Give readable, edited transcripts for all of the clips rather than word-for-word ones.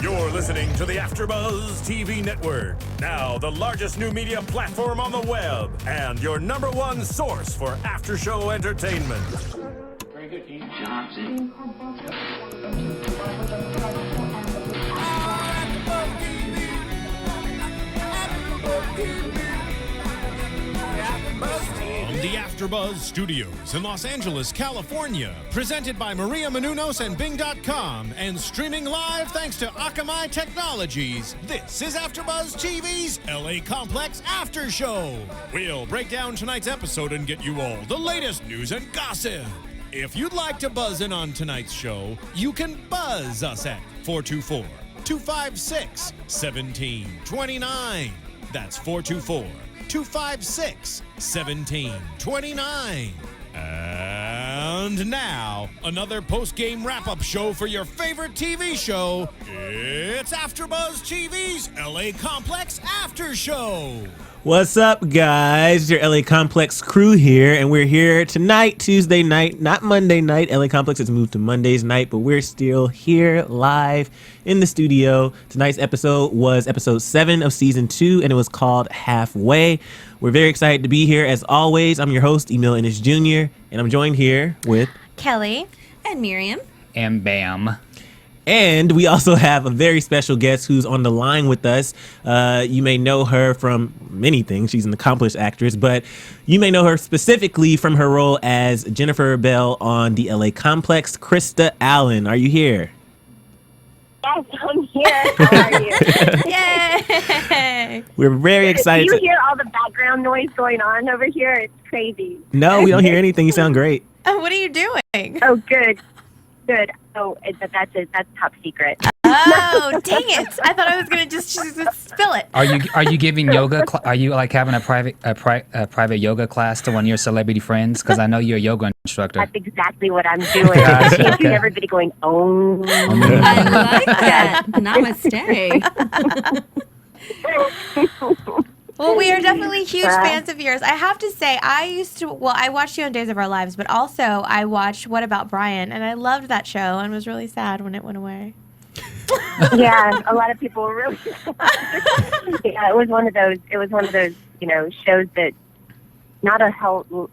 You're listening to the AFTERBUZZ TV network, now the largest new media platform on the web, and your #1 source for after-show entertainment. Very good, Keith. Johnson. From the AFTERBUZZ Studios in Los Angeles, California, presented by Miriam Gonzalez and Bing.com, and streaming live thanks to Akamai Technologies, this is AFTERBUZZ TV's LA Complex After Show. We'll break down tonight's episode and get you all the latest news and gossip. If you'd like to buzz in on tonight's show, you can buzz us at 424-256-1729. That's 424-256-1729. And now, another post-game wrap-up show for your favorite TV show. It's AFTERBUZZ TV's LA Complex After Show. What's up, guys? It's your LA Complex crew here, and we're here tonight, Tuesday night, not Monday night. LA Complex has moved to Monday's night, but we're still here live in the studio. Tonight's episode was episode 7 of season 2, and it was called Halfway. We're very excited to be here. As always, I'm your host, Emile Ennis Jr., and I'm joined here with Kellie and Miriam and Bamm. And we also have a very special guest who's on the line with us. You may know her from many things. She's an accomplished actress, but you may know her specifically from her role as Jennifer Bell on the LA Complex. Krista Allen, are you here? Yes, I'm here. How are you? Yay! We're very excited. Do you hear all the background noise going on over here? It's crazy. No, we don't hear anything. You sound great. What are you doing? Oh, good. Good. Oh, that's it. That's top secret. Oh, dang it! I thought I was gonna just spill it. Are you giving yoga? Are you like having a private yoga class to one of your celebrity friends? Because I know you're a yoga instructor. That's exactly what I'm doing. I'm seeing everybody going, oh. I like that. Namaste. Well, we are definitely huge fans of yours. I have to say, I watched you on Days of Our Lives, but also I watched What About Brian, and I loved that show and was really sad when it went away. Yeah, a lot of people were really yeah, it was one of those, shows that not a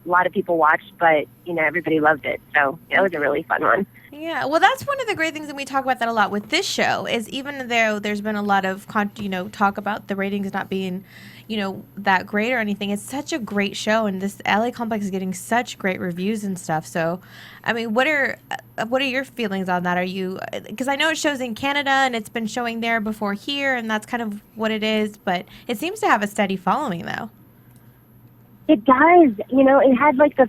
lot of people watched, but, everybody loved it. So it was a really fun one. Yeah, well, that's one of the great things, and we talk about that a lot with this show, is even though there's been a lot of, talk about the ratings not being, that great or anything, it's such a great show, and this LA Complex is getting such great reviews and stuff. So, I mean, what are your feelings on that? Are you, because I know it shows in Canada, and it's been showing there before here, and that's kind of what it is, but it seems to have a steady following, though. It does. It had like the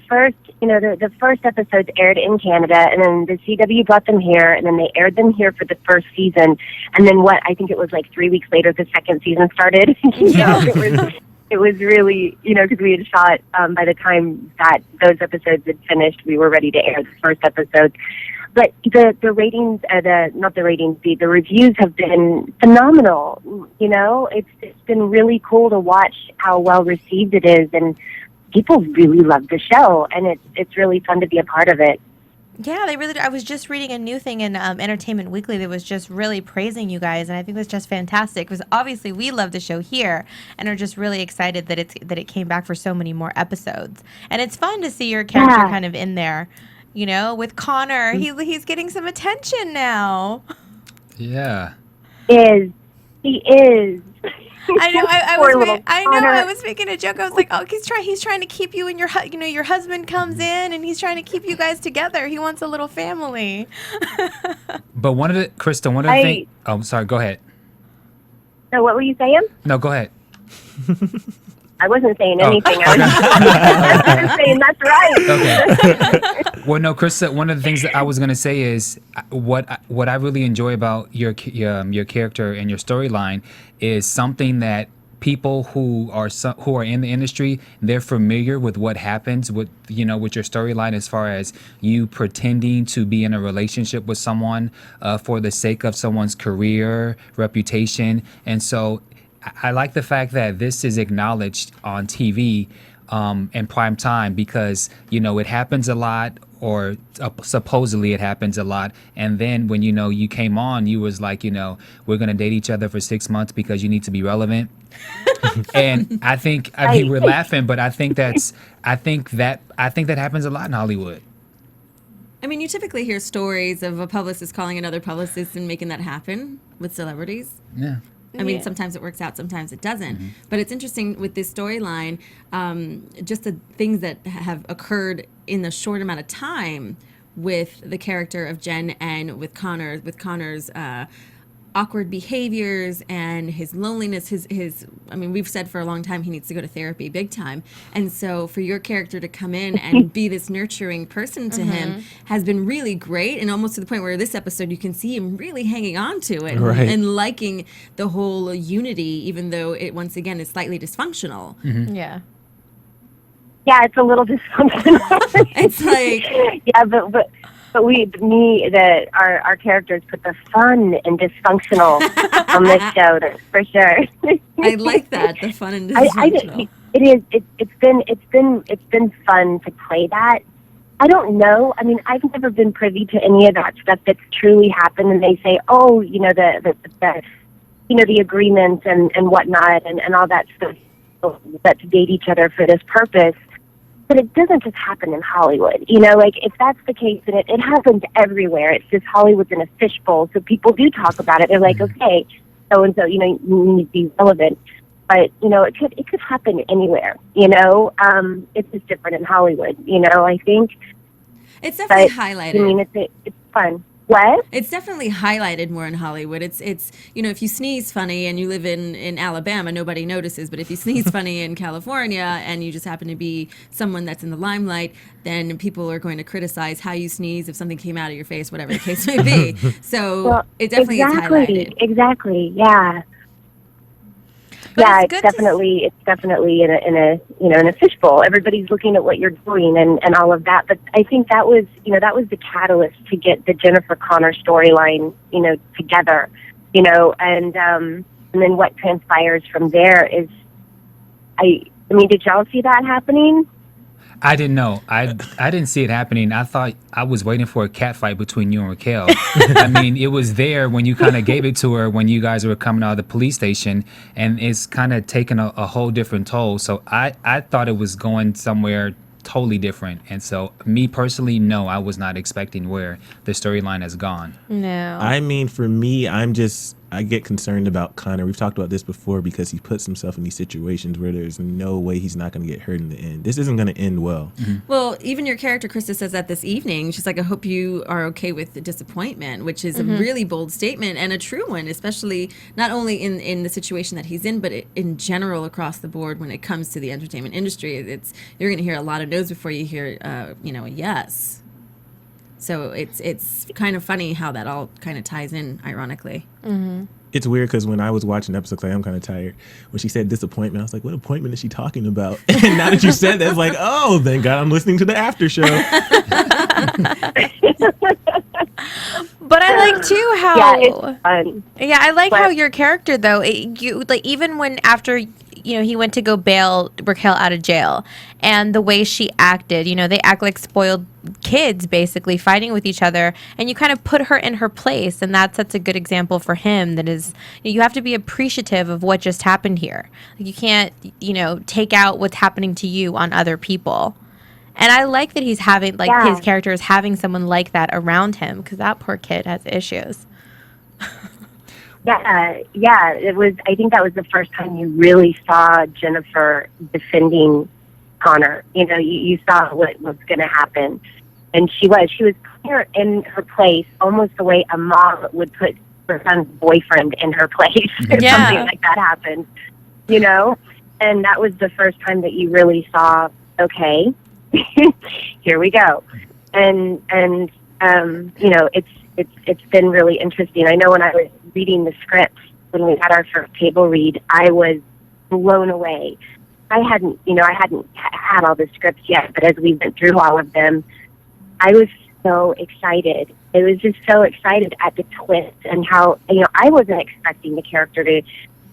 first episodes aired in Canada, and then the CW brought them here, and then they aired them here for the first season. And then I think it was like 3 weeks later, the second season started. It was really, because we had shot, by the time that those episodes had finished, we were ready to air the first episode. But the ratings, the reviews have been phenomenal. It's been really cool to watch how well received it is, and people really love the show, and it's really fun to be a part of it. Yeah, they really do. I was just reading a new thing in Entertainment Weekly that was just really praising you guys, and I think that's just fantastic, because obviously we love the show here and are just really excited that it came back for so many more episodes. And it's fun to see your character kind of in there. With Connor, he's getting some attention now. Yeah. He is. I know. I was making a joke. I was like, "Oh, he's trying to keep you and your husband comes in, and he's trying to keep you guys together. He wants a little family." But Krista, one of the things. Oh, sorry. Go ahead. So what were you saying? No, go ahead. I wasn't saying anything. I was just saying that's right. Okay. Well, no, Krista, one of the things that I was going to say is what I really enjoy about your character and your storyline is something that people who are in the industry, they're familiar with what happens with your storyline, as far as you pretending to be in a relationship with someone for the sake of someone's career, reputation. And so I like the fact that this is acknowledged on TV in prime time, because it happens a lot or supposedly it happens a lot. And then when you came on, you was like, we're gonna date each other for 6 months because you need to be relevant. And I mean, we're laughing, but I think that happens a lot in Hollywood. I mean, you typically hear stories of a publicist calling another publicist and making that happen with celebrities. Yeah. I mean, sometimes it works out, sometimes it doesn't. Mm-hmm. But it's interesting with this storyline, just the things that have occurred in the short amount of time with the character of Jen and with Connor's awkward behaviors and his loneliness, I mean, we've said for a long time he needs to go to therapy big time. And so for your character to come in and be this nurturing person to him has been really great, and almost to the point where this episode you can see him really hanging on to it and liking the whole unity, even though it once again is slightly dysfunctional. Mm-hmm. Yeah. Yeah, it's a little dysfunctional. It's like but our characters put the fun and dysfunctional on this show, that's for sure. I like that, the fun and dysfunctional. It's been fun to play that. I don't know. I mean, I've never been privy to any of that stuff that's truly happened, and they say, oh, the agreements and whatnot and all that stuff, that to date each other for this purpose. But it doesn't just happen in Hollywood. Like, if that's the case, then it happens everywhere. It's just Hollywood's in a fishbowl, so people do talk about it. They're like, okay, so-and-so, you need to be relevant. But, it could happen anywhere, It's just different in Hollywood, I think. It's definitely highlighted. I mean, it's fun. What? It's definitely highlighted more in Hollywood. It's if you sneeze funny and you live in Alabama, nobody notices. But if you sneeze funny in California and you just happen to be someone that's in the limelight, then people are going to criticize how you sneeze if something came out of your face, whatever the case may be. So it definitely is highlighted. Exactly. Yeah. But it's definitely in a fishbowl. Everybody's looking at what you're doing and all of that. But I think that was the catalyst to get the Jennifer Connor storyline, together, and then what transpires from there is, I mean, did y'all see that happening? I didn't know. I didn't see it happening. I thought I was waiting for a cat fight between you and Raquel. I mean, it was there when you kind of gave it to her when you guys were coming out of the police station, and it's kind of taken a whole different toll. So I thought it was going somewhere totally different. And so me personally, no, I was not expecting where the storyline has gone. No. I mean, for me, I get concerned about Connor. We've talked about this before because he puts himself in these situations where there's no way he's not going to get hurt in the end. This isn't going to end well. Mm-hmm. Well, even your character, Krista, says that this evening. She's like, I hope you are okay with the disappointment, which is a really bold statement and a true one, especially not only in the situation that he's in, but in general across the board when it comes to the entertainment industry. You're going to hear a lot of no's before you hear, a yes. So it's kind of funny how that all kind of ties in, ironically. Mm-hmm. It's weird because when I was watching episodes, I am kind of tired. When she said disappointment, I was like, what appointment is she talking about? And now that you said that, it's like, oh, thank God I'm listening to the after show. But I like too how it's fun. Yeah, I like how your character though, even when after he went to go bail Raquel out of jail, and the way she acted, they act like spoiled kids basically fighting with each other, and you kind of put her in her place, and that sets a good example for him. That is, you have to be appreciative of what just happened here. Like, you can't take out what's happening to you on other people. And I like that he's having his character is having someone like that around him, because that poor kid has issues. Yeah, it was. I think that was the first time you really saw Jennifer defending Connor. You saw what was going to happen, and she was clear in her place, almost the way a mom would put her son's boyfriend in her place if something like that happened. And that was the first time that you really saw, okay, here we go, and it's been really interesting. I know when I was reading the script, when we had our first table read, I was blown away. I hadn't had all the scripts yet, but as we went through all of them, I was so excited. I was just so excited at the twist and how, I wasn't expecting the character to,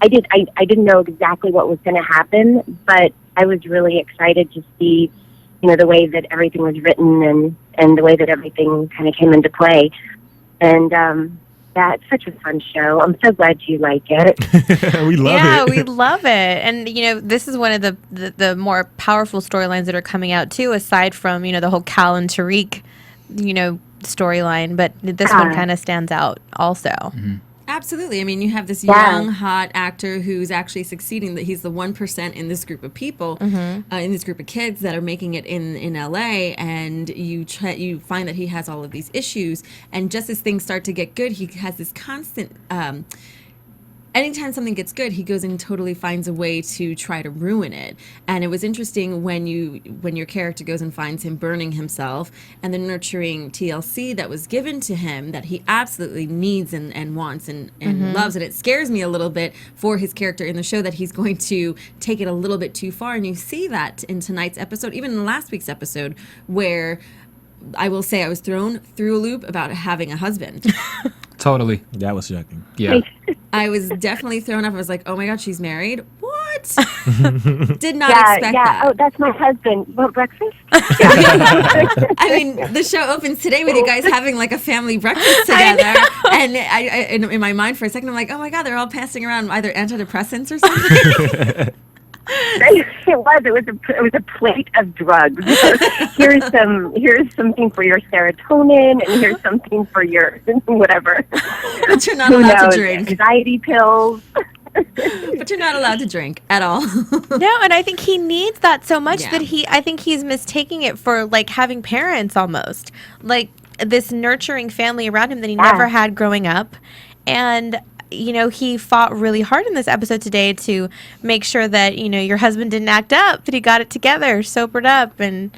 I didn't know exactly what was going to happen, but I was really excited to see, the way that everything was written and the way that everything kind of came into play. And yeah, it's such a fun show. I'm so glad you like it. We love it. Yeah, we love it. And, this is one of the more powerful storylines that are coming out, too, aside from, the whole Cal and Tariq, storyline. But this one kind of stands out also. Mm-hmm. Absolutely. I mean, you have this young, hot actor who's actually succeeding. That he's the 1% in this group of people, in this group of kids that are making it in LA. And you find that he has all of these issues. And just as things start to get good, he has this constant. Anytime something gets good, he goes and totally finds a way to try to ruin it. And it was interesting when your character goes and finds him burning himself, and the nurturing TLC that was given to him that he absolutely needs and wants and loves. And it scares me a little bit for his character in the show that he's going to take it a little bit too far. And you see that in tonight's episode, even in last week's episode, where I will say I was thrown through a loop about having a husband. Totally. That was shocking. Yeah. I was definitely thrown off. I was like, oh my God, she's married? What? Did not expect that. Oh, that's my husband. Want breakfast? I mean, the show opens today with you guys having like a family breakfast together. And I in my mind for a second, I'm like, oh my God, they're all passing around either antidepressants or something. It was a plate of drugs. Here's something for your serotonin, and here's something for your whatever. But you're not allowed to drink. Anxiety pills. But you're not allowed to drink at all. No, and I think he needs that so much Yeah. that I think he's mistaking it for like having parents almost. Like this nurturing family around him that he never had growing up. And he fought really hard in this episode today to make sure that, your husband didn't act up, that he got it together, sobered up, and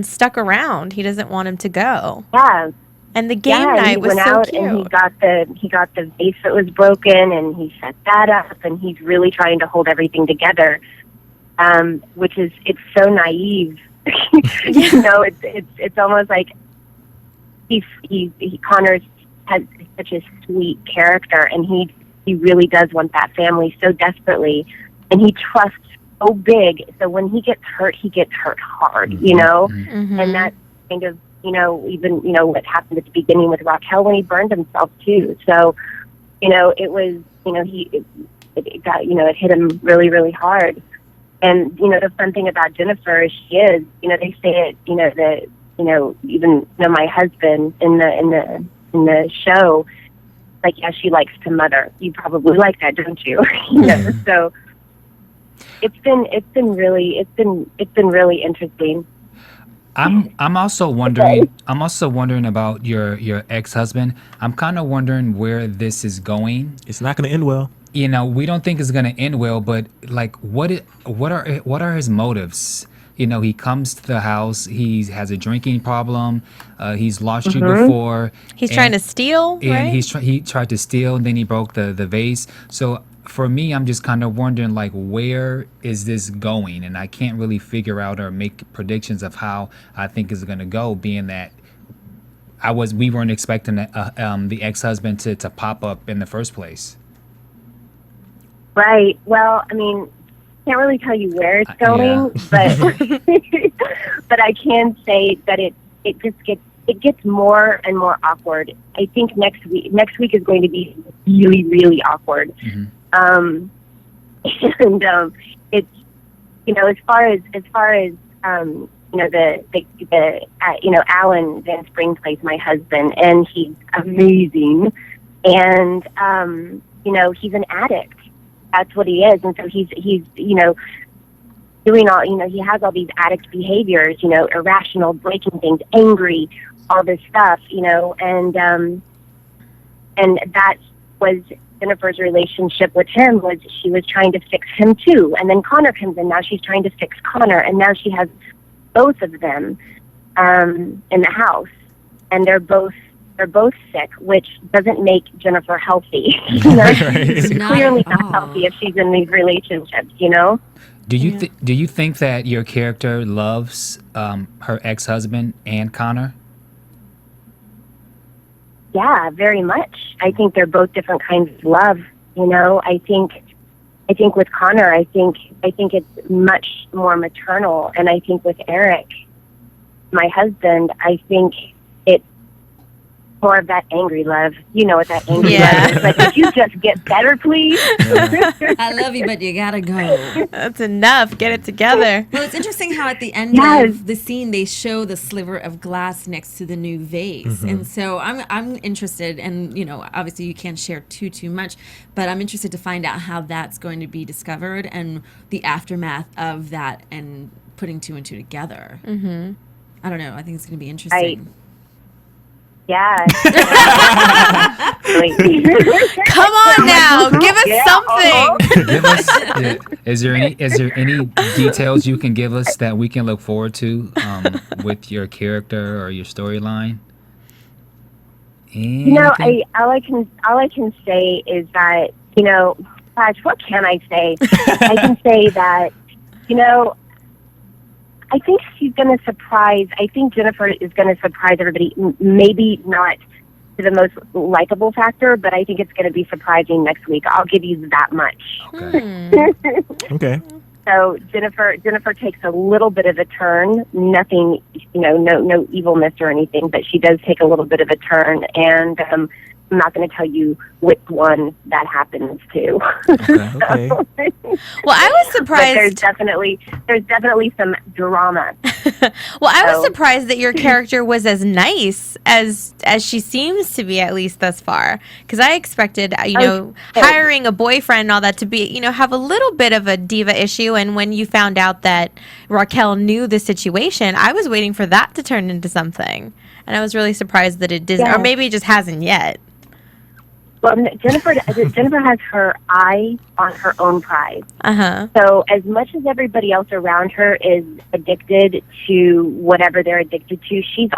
stuck around. He doesn't want him to go. Yeah. And the game night was went so out cute. and he got the vase that was broken, and he set that up, and he's really trying to hold everything together, which is, it's so naive. It's almost like Connor's has such a sweet character, and he really does want that family so desperately, and he trusts so big. So when he gets hurt hard, and that's kind of even what happened at the beginning with Raquel when he burned himself too. So it was it got it hit him really, really hard. And the fun thing about Jennifer is she is they say it that even my husband in the show, like, yeah, she likes to mother. You probably like that, don't you? So it's been really interesting. I'm also wondering about your ex-husband. I'm kind of wondering where this is going. It's not going to end well. We don't think it's going to end well, but like, what are his motives? He comes to the house. He has a drinking problem. He's lost you before. He's trying to steal, and right? he tried to steal, and then he broke the vase. So for me, I'm just kind of wondering, like, where is this going? And I can't really figure out or make predictions of how I think it's going to go, being that we weren't expecting the ex-husband to pop up in the first place. Right. Well, I mean, can't really tell you where it's going, but but I can say that it gets more and more awkward. I think next week is going to be really, really awkward. And it's as far as Alan Van Spring plays my husband, and he's amazing, and he's an addict. That's what he is, and so he's doing all, he has all these addict behaviors, irrational, breaking things, angry, all this stuff, and that was Jennifer's relationship with him. Was she was trying to fix him too, and then Connor comes in. Now she's trying to fix Connor, and now she has both of them in the house, and they're both sick, which doesn't make Jennifer healthy. She's clearly not healthy if she's in these relationships. Do you think that your character loves her ex-husband and Connor? Yeah, very much. I think they're both different kinds of love. I think with Connor, I think it's much more maternal, and I think with Eric, my husband, I think it's more of that angry love. You know what that angry love is. Like, could you just get better, please? I love you, but you gotta go. That's enough. Get it together. Well, it's interesting how at the end of the scene they show the sliver of glass next to the new vase, and so I'm interested, and obviously you can't share too much, but I'm interested to find out how that's going to be discovered and the aftermath of that and putting two and two together. I don't know. I think it's going to be interesting. Yeah. Come on now, give us something. Give us, is there any details you can give us that we can look forward to with your character or your storyline? All I can say is that gosh, what can I say? I can say that I think she's going to surprise. I think Jennifer is going to surprise everybody. Maybe not to the most likable factor, but I think it's going to be surprising next week. I'll give you that much. Okay. Okay. So Jennifer takes a little bit of a turn. Nothing, no evilness or anything, but she does take a little bit of a turn. And I'm not going to tell you which one that happens to. Okay. Well, I was surprised. There's definitely some drama. Well, I was surprised that your character was as nice as she seems to be, at least thus far. Because I expected, hiring a boyfriend and all that to be, have a little bit of a diva issue. And when you found out that Raquel knew the situation, I was waiting for that to turn into something. And I was really surprised that it didn't, or maybe it just hasn't yet. Well, Jennifer has her eye on her own prize. So as much as everybody else around her is addicted to whatever they're addicted to, she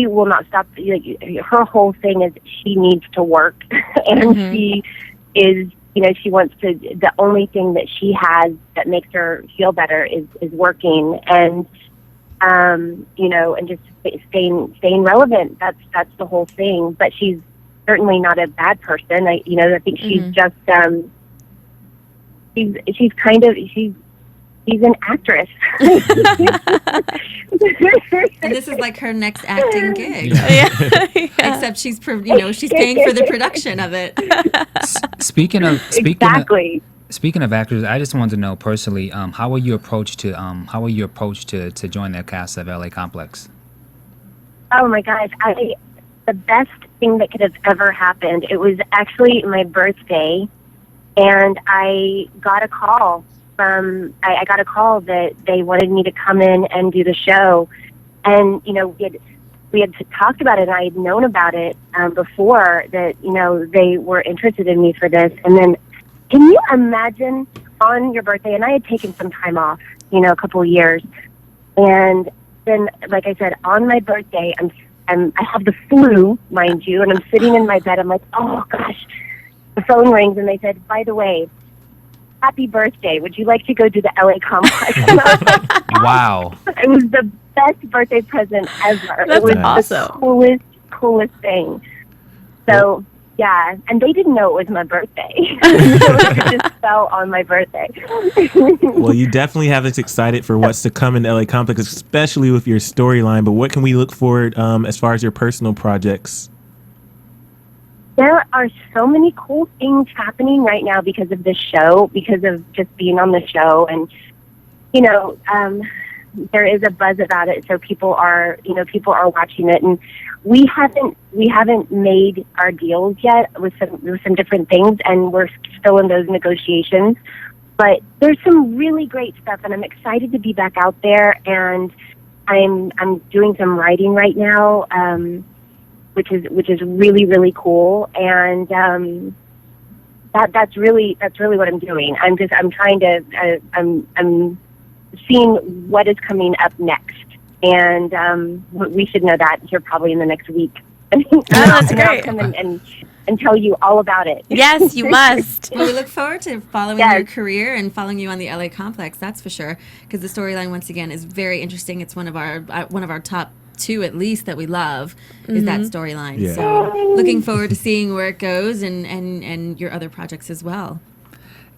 will not stop. Her whole thing is she needs to work, and she is, she wants to. The only thing that she has that makes her feel better is working, and and just staying relevant. That's the whole thing. But she's certainly not a bad person. I think she's just she's an actress. And this is like her next acting gig. Except she's she's paying for the production of it. Speaking of actors, I just wanted to know personally, how were you approached to join the cast of LA Complex? Oh my gosh, the best thing that could have ever happened. It was actually my birthday, and I got a call I got a call that they wanted me to come in and do the show, and we had talked about it, and I had known about it before that they were interested in me for this. And then, can you imagine on your birthday? And I had taken some time off, a couple of years, and then, like I said, on my birthday, I have the flu, mind you, and I'm sitting in my bed. I'm like, oh gosh. The phone rings, and they said, by the way, happy birthday. Would you like to go to the LA Complex? Wow. It was the best birthday present ever. That's it was awesome. The coolest thing. So, yeah, and they didn't know it was my birthday. It just fell on my birthday. Well, you definitely have us excited for what's to come in the LA Complex, especially with your storyline. But what can we look forward as far as your personal projects? There are so many cool things happening right now because of this show, because of just being on the show. And, there is a buzz about it. So people are watching it. And we haven't made our deals yet with some different things, and we're still in those negotiations. But there's some really great stuff, and I'm excited to be back out there. And I'm doing some writing right now, which is really, really cool. And that's really what I'm doing. I'm seeing what is coming up next. And we should know that here probably in the next week. That's great. I'll come and tell you all about it. Yes, you must. Well, we look forward to following your career and following you on the LA Complex. That's for sure. Because the storyline, once again, is very interesting. It's one of our top two, at least, that we love is that storyline. Yeah. So looking forward to seeing where it goes and your other projects as well.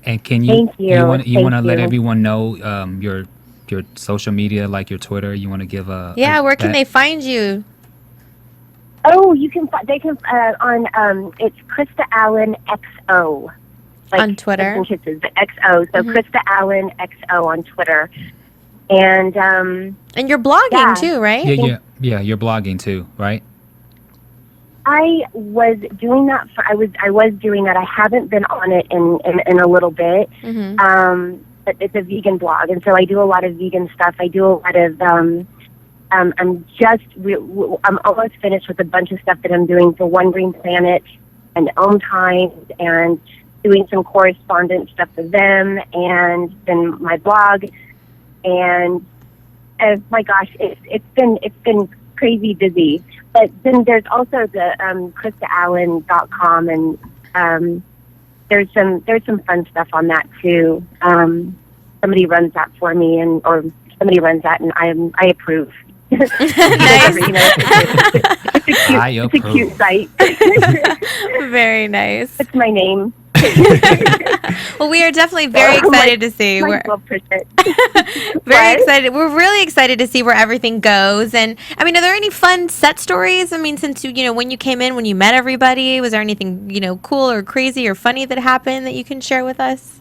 And can you Thank you. you want to let everyone know your your social media, like your Twitter? You want to give a where can they find you? Oh, they can on it's Krista Allen XO. Like, on Twitter? The XO. So Krista Allen XO on Twitter. And you're blogging too, right? Yeah, you're blogging too, right? I was doing that I was doing that. I haven't been on it in a little bit. But it's a vegan blog, and so I do a lot of vegan stuff. I do a lot of I'm almost finished with a bunch of stuff that I'm doing for One Green Planet and Ohm Times, and doing some correspondence stuff for them, and then my blog. And my gosh, it's been crazy busy. But then there's also the KristaAllen.com, and there's some fun stuff on that too. Somebody runs that for me, or somebody runs that, and I approve. Nice. It's a cute site. Very nice. It's my name. Well, we are definitely very excited to see. We're excited. We're really excited to see where everything goes. And I mean, are there any fun set stories? I mean, since when you came in, when you met everybody, was there anything cool or crazy or funny that happened that you can share with us?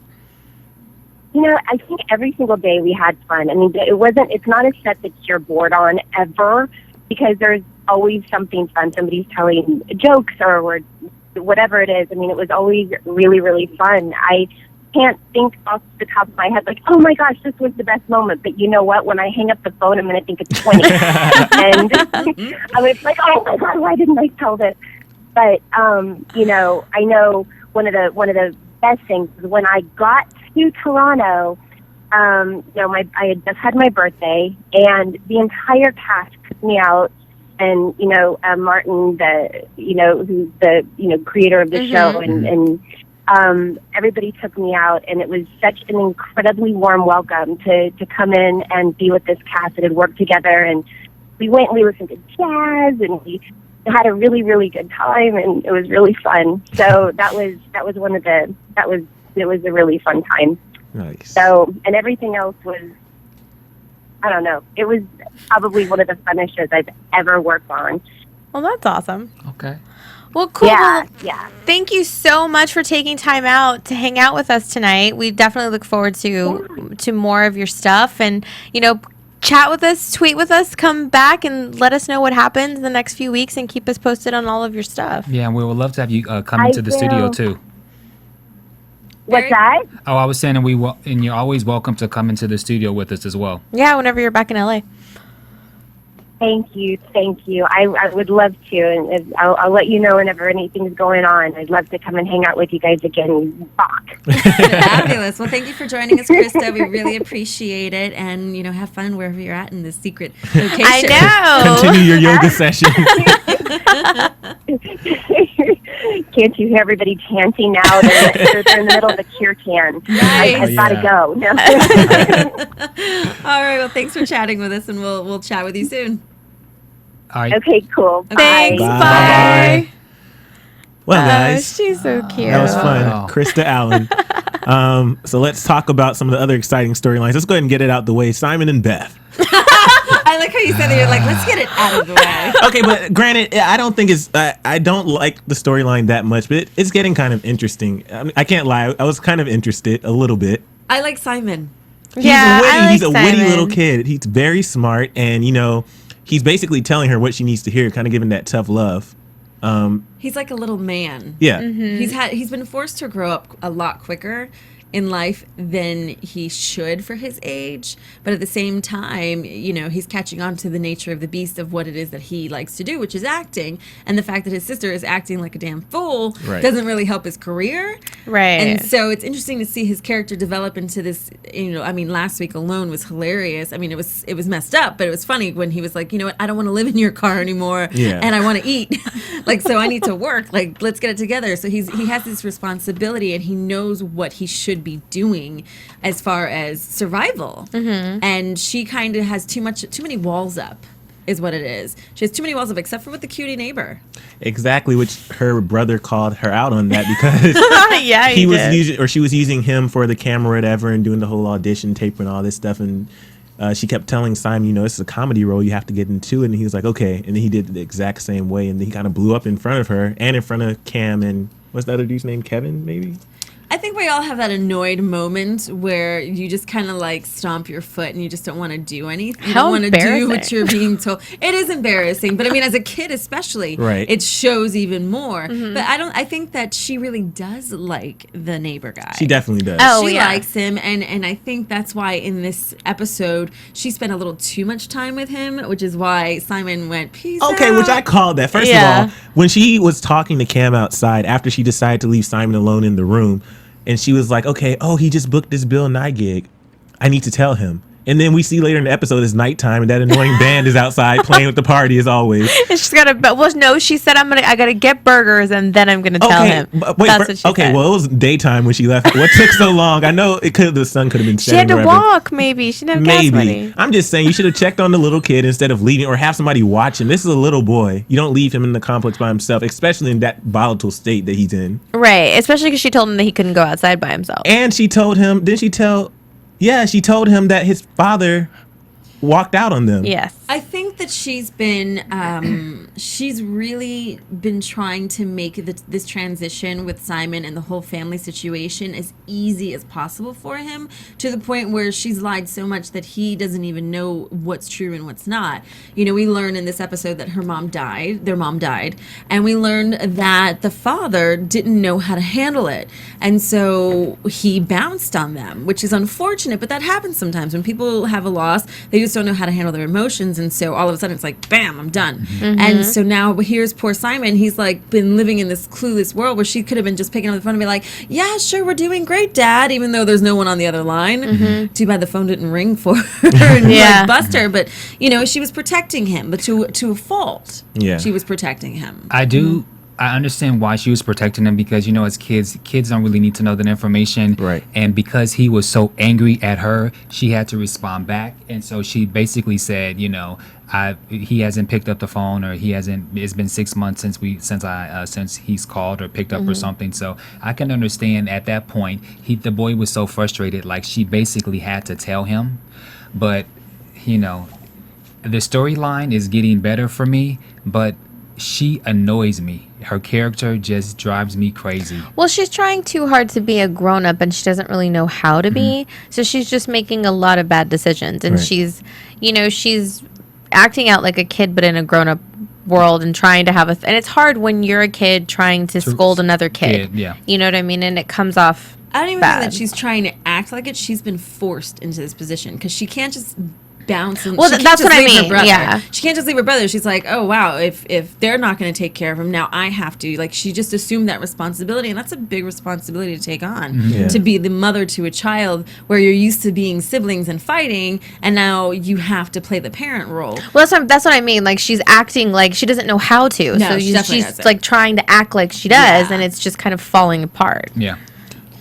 I think every single day we had fun. I mean, it's not a set that you're bored on ever, because there's always something fun. Somebody's telling jokes or whatever it is. I mean, it was always really, really fun. I can't think off the top of my head, like, oh my gosh, this was the best moment. But you know what? When I hang up the phone, I'm going to think it's 20. And I was like, oh my God, why didn't I tell this? But, I know one of the best things is when I got to Toronto, I had just had my birthday, and the entire cast took me out, and Martin, who's the creator of the show, and everybody took me out, and it was such an incredibly warm welcome to come in and be with this cast that had worked together, and we listened to jazz, and we had a really, really good time, and it was really fun. So it was a really fun time. Nice. So, and everything else was, I don't know, it was probably one of the funnest shows I've ever worked on. Well, that's awesome. Okay. Well, cool. Yeah. Thank you so much for taking time out to hang out with us tonight. We definitely look forward to more of your stuff, and chat with us, tweet with us, come back and let us know what happens in the next few weeks, and keep us posted on all of your stuff. Yeah, and we would love to have you come into the studio too. What's that? Oh, I was saying, and you're always welcome to come into the studio with us as well. Yeah, whenever you're back in LA. Thank you. I would love to, and I'll let you know whenever anything's going on. I'd love to come and hang out with you guys again. Rock. Fabulous. Well, thank you for joining us, Krista. We really appreciate it, and have fun wherever you're at in this secret location. I know. Continue your yoga session. Can't you hear everybody chanting now? They're in the middle of a cure can. Nice. I've got to go. No. All right. Well, thanks for chatting with us, and we'll chat with you soon. All right. Okay, cool. Thanks. Bye. Bye. Well, guys, She's so cute. that was fun. Wow. Krista Allen. So let's talk about some of the other exciting storylines. Let's go ahead and get it out the way. Simon and Beth. I like how you said that. You're like, let's get it out of the way. Okay, but granted, I don't think it's. I don't like the storyline that much, but it's getting kind of interesting. I can't lie. I was kind of interested a little bit. I like Simon. He's Yeah, witty. I like He's a witty Simon. little kid. He's very smart, and he's basically telling her what she needs to hear, kind of giving that tough love. He's like a little man. Yeah. He's been forced to grow up a lot quicker in life than he should for his age, but at the same time, he's catching on to the nature of the beast of what it is that he likes to do, which is acting, and the fact that his sister is acting like a damn fool doesn't really help his career. Right. And so it's interesting to see his character develop into this, last week alone was hilarious. I mean, it was messed up, but it was funny when he was like, what, I don't want to live in your car anymore, and I want to eat. So I need to work. Let's get it together. So he has this responsibility, and he knows what he should be doing as far as survival. And she kind of has too many walls up, is what it is. She has too many walls up, except for with the cutie neighbor. Exactly, which her brother called her out on that because Yeah, he was using, or she was using him for the camera or whatever, and doing the whole audition tape and all this stuff, and she kept telling Simon, this is a comedy role, you have to get into it. And he was like, okay. And then he did it the exact same way. And then he kind of blew up in front of her and in front of Cam and what's the other dude's name? Kevin, maybe? I think we all have that annoyed moment where you just kind of like stomp your foot and you just don't want to do anything. You don't want to do what you're being told. It is embarrassing, but I mean, as a kid especially, right. It shows even more. Mm-hmm. But I think that she really does like the neighbor guy. She definitely does. She likes him, and I think that's why in this episode she spent a little too much time with him, which is why Simon went peace out. Which I called that. First of all, when she was talking to Cam outside after she decided to leave Simon alone in the room, and she was like, okay, he just booked this Bill Nye gig. I need to tell him. And then we see later in the episode it's nighttime and that annoying band is outside playing with the party as always. And she's she said I gotta get burgers and then I'm gonna tell him. That's what she said. Well, it was daytime when she left. What took so long? I know the sun could have been setting. She had to walk, maybe. She didn't have gas money. I'm just saying you should have checked on the little kid instead of leaving or have somebody watch him. This is a little boy. You don't leave him in the complex by himself, especially in that volatile state that he's in. Right, especially because she told him that he couldn't go outside by himself. And she told him, she told him that his father walked out on them. Yes. I think that she's really been trying to make this transition with Simon and the whole family situation as easy as possible for him, to the point where she's lied so much that he doesn't even know what's true and what's not. We learn in this episode that their mom died, and we learned that the father didn't know how to handle it. And so he bounced on them, which is unfortunate, but that happens sometimes when people have a loss. They just don't know how to handle their emotions, and so all of a sudden it's like, bam, I'm done. Mm-hmm. And so now here's poor Simon. He's like been living in this clueless world where she could have been just picking up the phone and be like, yeah, sure, we're doing great, Dad, even though there's no one on the other line. Mm-hmm. Too bad the phone didn't ring for her and bust her. But she was protecting him, but to a fault. Yeah, she was protecting him. I understand why she was protecting him, because, as kids don't really need to know that information. Right. And because he was so angry at her, she had to respond back. And so she basically said, he hasn't picked up the phone, or it's been 6 months since he's called or picked up or something. So I can understand at that point, the boy was so frustrated, like she basically had to tell him. But, the storyline is getting better for me, but she annoys me. Her character just drives me crazy. Well, she's trying too hard to be a grown-up, and she doesn't really know how to be. So she's just making a lot of bad decisions. And she's acting out like a kid, but in a grown-up world, and trying to have and it's hard when you're a kid trying to scold another kid. Yeah. You know what I mean? And it comes off I don't even bad. think that she's trying to act like it. She's been forced into this position because she can't just bounce. And well, that's what I mean. Yeah, she can't just leave her brother. She's like, oh wow, if they're not going to take care of him, now I have to. Like, she just assumed that responsibility, and that's a big responsibility to take on. To be the mother to a child where you're used to being siblings and fighting, and now you have to play the parent role. Well, that's what I mean. Like, she's acting like she doesn't know how to. No, so she's like trying to act like she does, and it's just kind of falling apart. Yeah.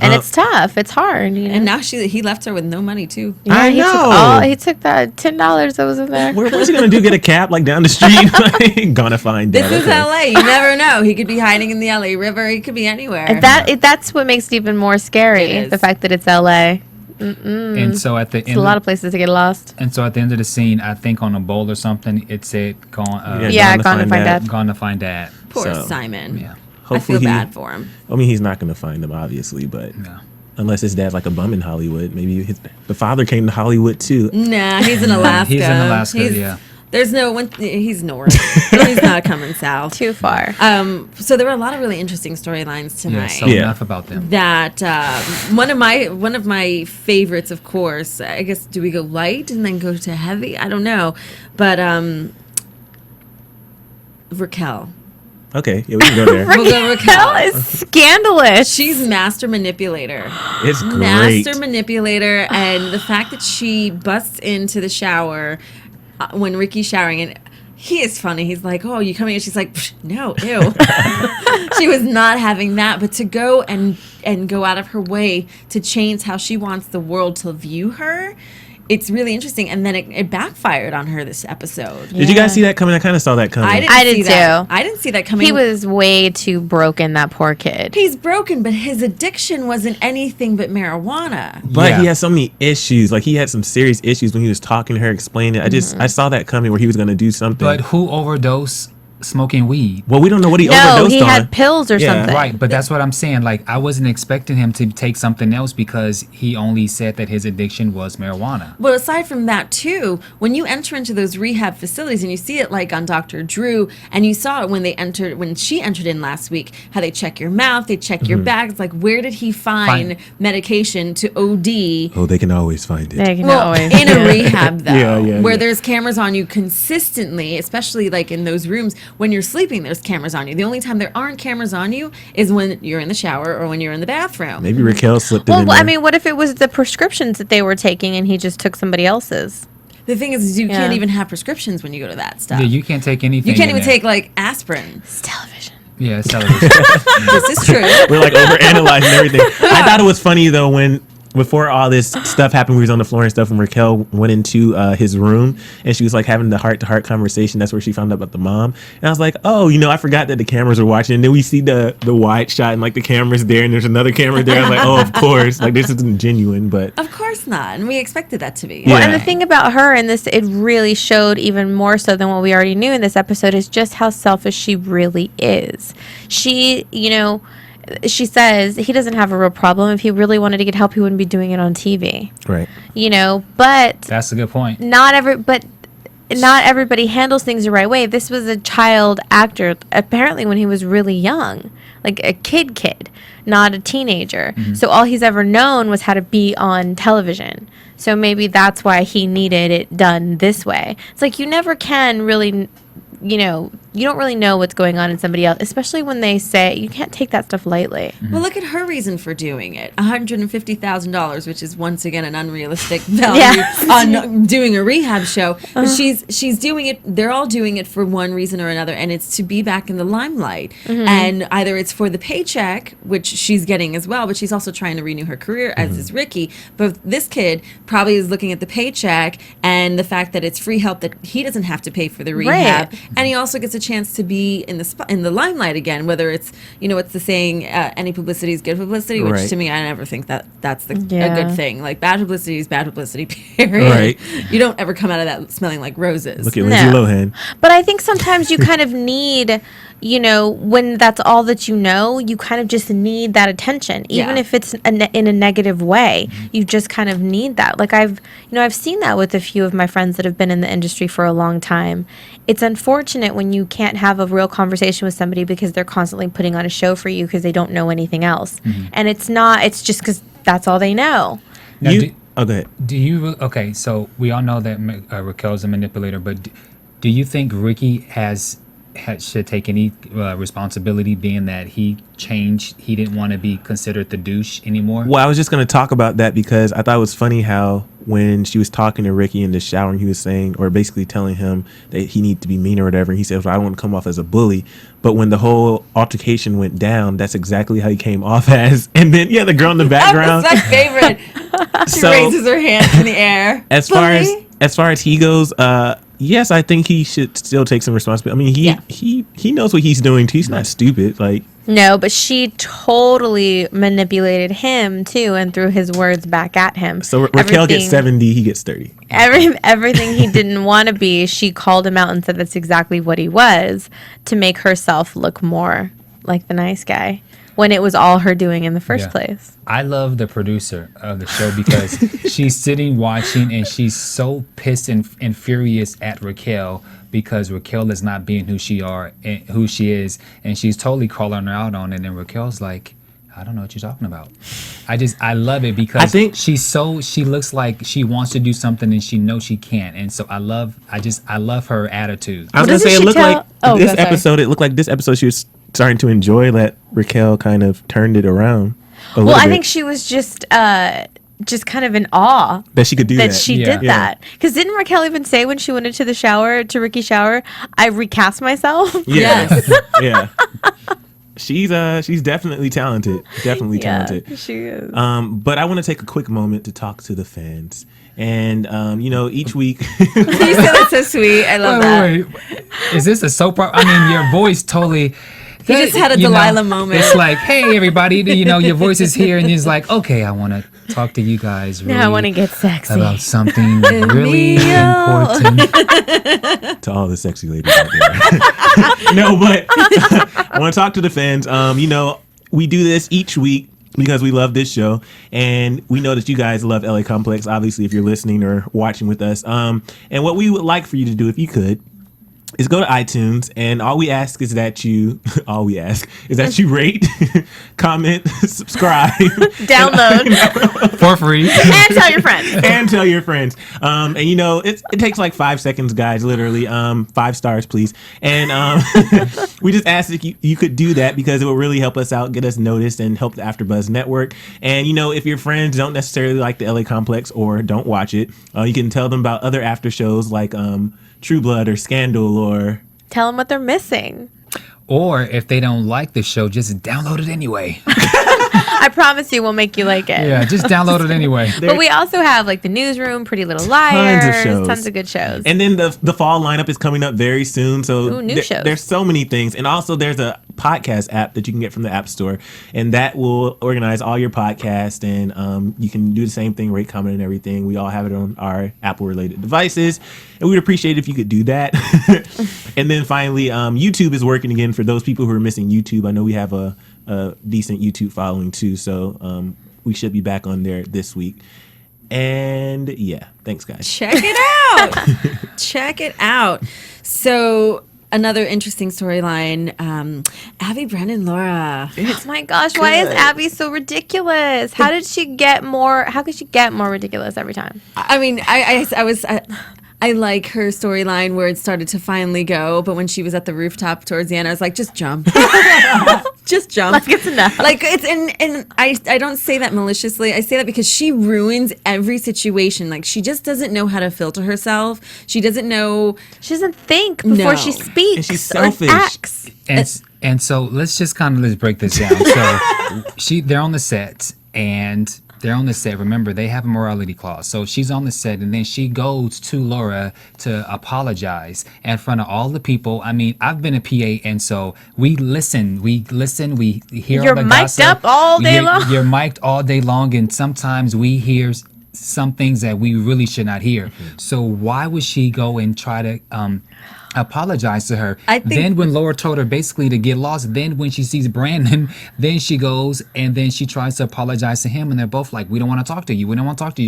And it's tough. It's hard. And now he left her with no money too. Yeah, I know. He took that $10 that was in there. What's he gonna do? Get a cab like down the street? Like, gonna find out. This is LA. You never know. He could be hiding in the LA River. He could be anywhere. And that's what makes it even more scary. The fact that it's LA. And so at the end, a lot of places to get lost. And so at the end of the scene, I think on a bowl or something, it said, "Gone to find Dad." Gone to find Dad. Poor Simon. Yeah. Hopefully I feel bad for him. I mean, he's not gonna find them, obviously, but. No. Unless his dad's like a bum in Hollywood. Maybe the father came to Hollywood too. Nah, he's in Alaska. He's in Alaska, yeah. There's he's north. He's not coming south. Too far. So there were a lot of really interesting storylines tonight. Yeah, so enough about them. That one of my favorites, of course. I guess, do we go light and then go to heavy? I don't know. But Raquel. Okay, yeah, we can go there. Raquel is scandalous. She's master manipulator. It's great. Master manipulator, and the fact that she busts into the shower when Ricky's showering, and he is funny. He's like, "Oh, you coming in?" She's like, "No, ew." She was not having that, but to go and go out of her way to change how she wants the world to view her it's really interesting, and then it backfired on her this episode. Did you guys see that coming? I kind of saw that coming. I did see too. that. I didn't see that coming. He was way too broken, that poor kid. He's broken, but his addiction wasn't anything but marijuana. But he has so many issues. Like, he had some serious issues when he was talking to her, explaining it. I saw that coming where he was going to do something. But who overdosed smoking weed? Well, we don't know what he overdosed on. No, he had pills or something. Right, but that's what I'm saying. Like, I wasn't expecting him to take something else because he only said that his addiction was marijuana. But aside from that, too, when you enter into those rehab facilities, and you see it like on Dr. Drew, and you saw it when she entered in last week, how they check your mouth, they check your bags. Like, where did he find medication to OD? Oh, they can always find it. They can Well, always. in a rehab, though, where yeah. there's cameras on you consistently, especially like in those rooms. When you're sleeping, there's cameras on you. The only time there aren't cameras on you is when you're in the shower or when you're in the bathroom. Maybe Raquel slipped it in Well, there. I mean, what if it was the prescriptions that they were taking and he just took somebody else's? The thing is you can't even have prescriptions when you go to that stuff. Yeah, you can't take anything. You can't in even there. take like aspirin. It's television. Yeah, it's television. This is true. We're like overanalyzing everything. I thought it was funny though when before all this stuff happened, we was on the floor and stuff, and Raquel went into his room and she was like having the heart-to-heart conversation. That's where she found out about the mom. And I was like, oh, I forgot that the cameras were watching. And then we see the wide shot and like the camera's there and there's another camera there. I was like, oh, of course. Like, this isn't genuine, but Of course not. And we expected that to be. Well, and the thing about her in this, it really showed even more so than what we already knew in this episode, is just how selfish she really is. She, she says he doesn't have a real problem. If he really wanted to get help, he wouldn't be doing it on TV. right. But That's a good point. not everybody handles things the right way. This was a child actor, apparently when he was really young, like a kid, not a teenager. So all he's ever known was how to be on television. So maybe that's why he needed it done this way. It's like you never can really, you don't really know what's going on in somebody else, especially when they say you can't take that stuff lightly. Well, look at her reason for doing it. $150,000, which is once again an unrealistic value on doing a rehab show. But she's doing it. They're all doing it for one reason or another, and it's to be back in the limelight. And either it's for the paycheck, which she's getting as well, but she's also trying to renew her career, as is Ricky. But this kid probably is looking at the paycheck and the fact that it's free help, that he doesn't have to pay for the rehab, and he also gets a chance to be in the limelight again. Whether it's it's the saying any publicity is good publicity, which to me I never think that's a good thing. Like, bad publicity is bad publicity. Period. Right. You don't ever come out of that smelling like roses. Look at Lindsay Lohan. But I think sometimes you kind of need, when that's all that you kind of just need that attention, even if it's in a negative way. You just kind of need that. Like I've seen that with a few of my friends that have been in the industry for a long time. It's unfortunate when you can't have a real conversation with somebody because they're constantly putting on a show for you because they don't know anything else. And it's just because that's all they know. Now, go ahead. Do you okay? So we all know that Raquel's a manipulator, but do you think Ricky should take any responsibility, being that he changed? He didn't want to be considered the douche anymore. Well, I was just going to talk about that because I thought it was funny how when she was talking to Ricky in the shower and he was saying, or basically telling him that he needed to be mean or whatever, and he said, well, I don't want to come off as a bully. But when the whole altercation went down, that's exactly how he came off as. And then, the girl in the background. That's my favorite. She raises her hands in the air. As far as he goes, yes, I think he should still take some responsibility. I mean, he knows what he's doing too. He's not stupid. Like, no, but she totally manipulated him too and threw his words back at him. So Raquel gets 70, he gets 30. Everything he didn't want to be, she called him out and said that's exactly what he was, to make herself look more like the nice guy, when it was all her doing in the first place. I love the producer of the show because she's sitting watching and she's so pissed and furious at Raquel because Raquel is not being who she is, and she's totally calling her out on it. And Raquel's like, I don't know what you're talking about. I love it because I think she looks like she wants to do something and she knows she can't. And so I love her attitude. I was going to say, it looked like this episode she was starting to enjoy that Raquel kind of turned it around. Well, I think she was just kind of in awe that she could do that. She did that. Because didn't Raquel even say when she went into the shower, to Ricky's shower, I recast myself? Yes. Yeah. She's definitely talented. Definitely talented. She is. But I want to take a quick moment to talk to the fans. And each week. You said that so sweet. I love that. Wait. Is this a soap opera? I mean, your voice totally. He just had a Delilah moment. It's like, hey, everybody, your voice is here, and he's like, okay, I want to talk to you guys. Really Now I want to get sexy about something really important. To all the sexy ladies out there. No, but I want to talk to the fans. We do this each week because we love this show, and we know that you guys love LA Complex, obviously, if you're listening or watching with us. And what we would like for you to do, if you could, is go to iTunes, and all we ask is that you rate, comment, subscribe, download for free, and tell your friends. It takes like 5 seconds, guys, literally. 5 stars, please. And we just ask that you could do that because it will really help us out, get us noticed, and help the AfterBuzz Network. And if your friends don't necessarily like the LA Complex or don't watch it, you can tell them about other after shows like True Blood or Scandal, or tell them what they're missing. Or if they don't like the show, just download it anyway. I promise you we'll make you like it. Yeah, just download it anyway. But we also have like The Newsroom, Pretty Little Liars, tons of good shows. And then the fall lineup is coming up very soon. So new shows. There's so many things. And also there's a podcast app that you can get from the App Store. And that will organize all your podcasts. And you can do the same thing, rate, comment, and everything. We all have it on our Apple-related devices. And we'd appreciate it if you could do that. And then finally, YouTube is working again for those people who are missing YouTube. I know we have a decent YouTube following too, so we should be back on there this week. And yeah, thanks guys. Check it out. Check it out. So another interesting storyline, Abby, Brandon, Laura. Oh my gosh, why is Abby so ridiculous? How could she get more ridiculous every time? I mean, I like her storyline where it started to finally go, but when she was at the rooftop towards the end, I was like, just jump. Just jump. Like it's enough. Like it's and I don't say that maliciously. I say that because she ruins every situation. Like she just doesn't know how to filter herself. She doesn't think before she speaks. And she's selfish. Or acts. And so let's break this down. So they're on the set and they're on the set. Remember, they have a morality clause. So she's on the set, and then she goes to Laura to apologize in front of all the people. I mean, I've been a PA, and so we listen, we hear all the gossip. You're mic'd up all day long. You're mic'd all day long, and sometimes we hear some things that we really should not hear. Mm-hmm. So why would she go and try to apologize to her? Then when Laura told her basically to get lost, then when she sees Brandon, then she goes and then she tries to apologize to him, and they're both like, we don't want to talk to you,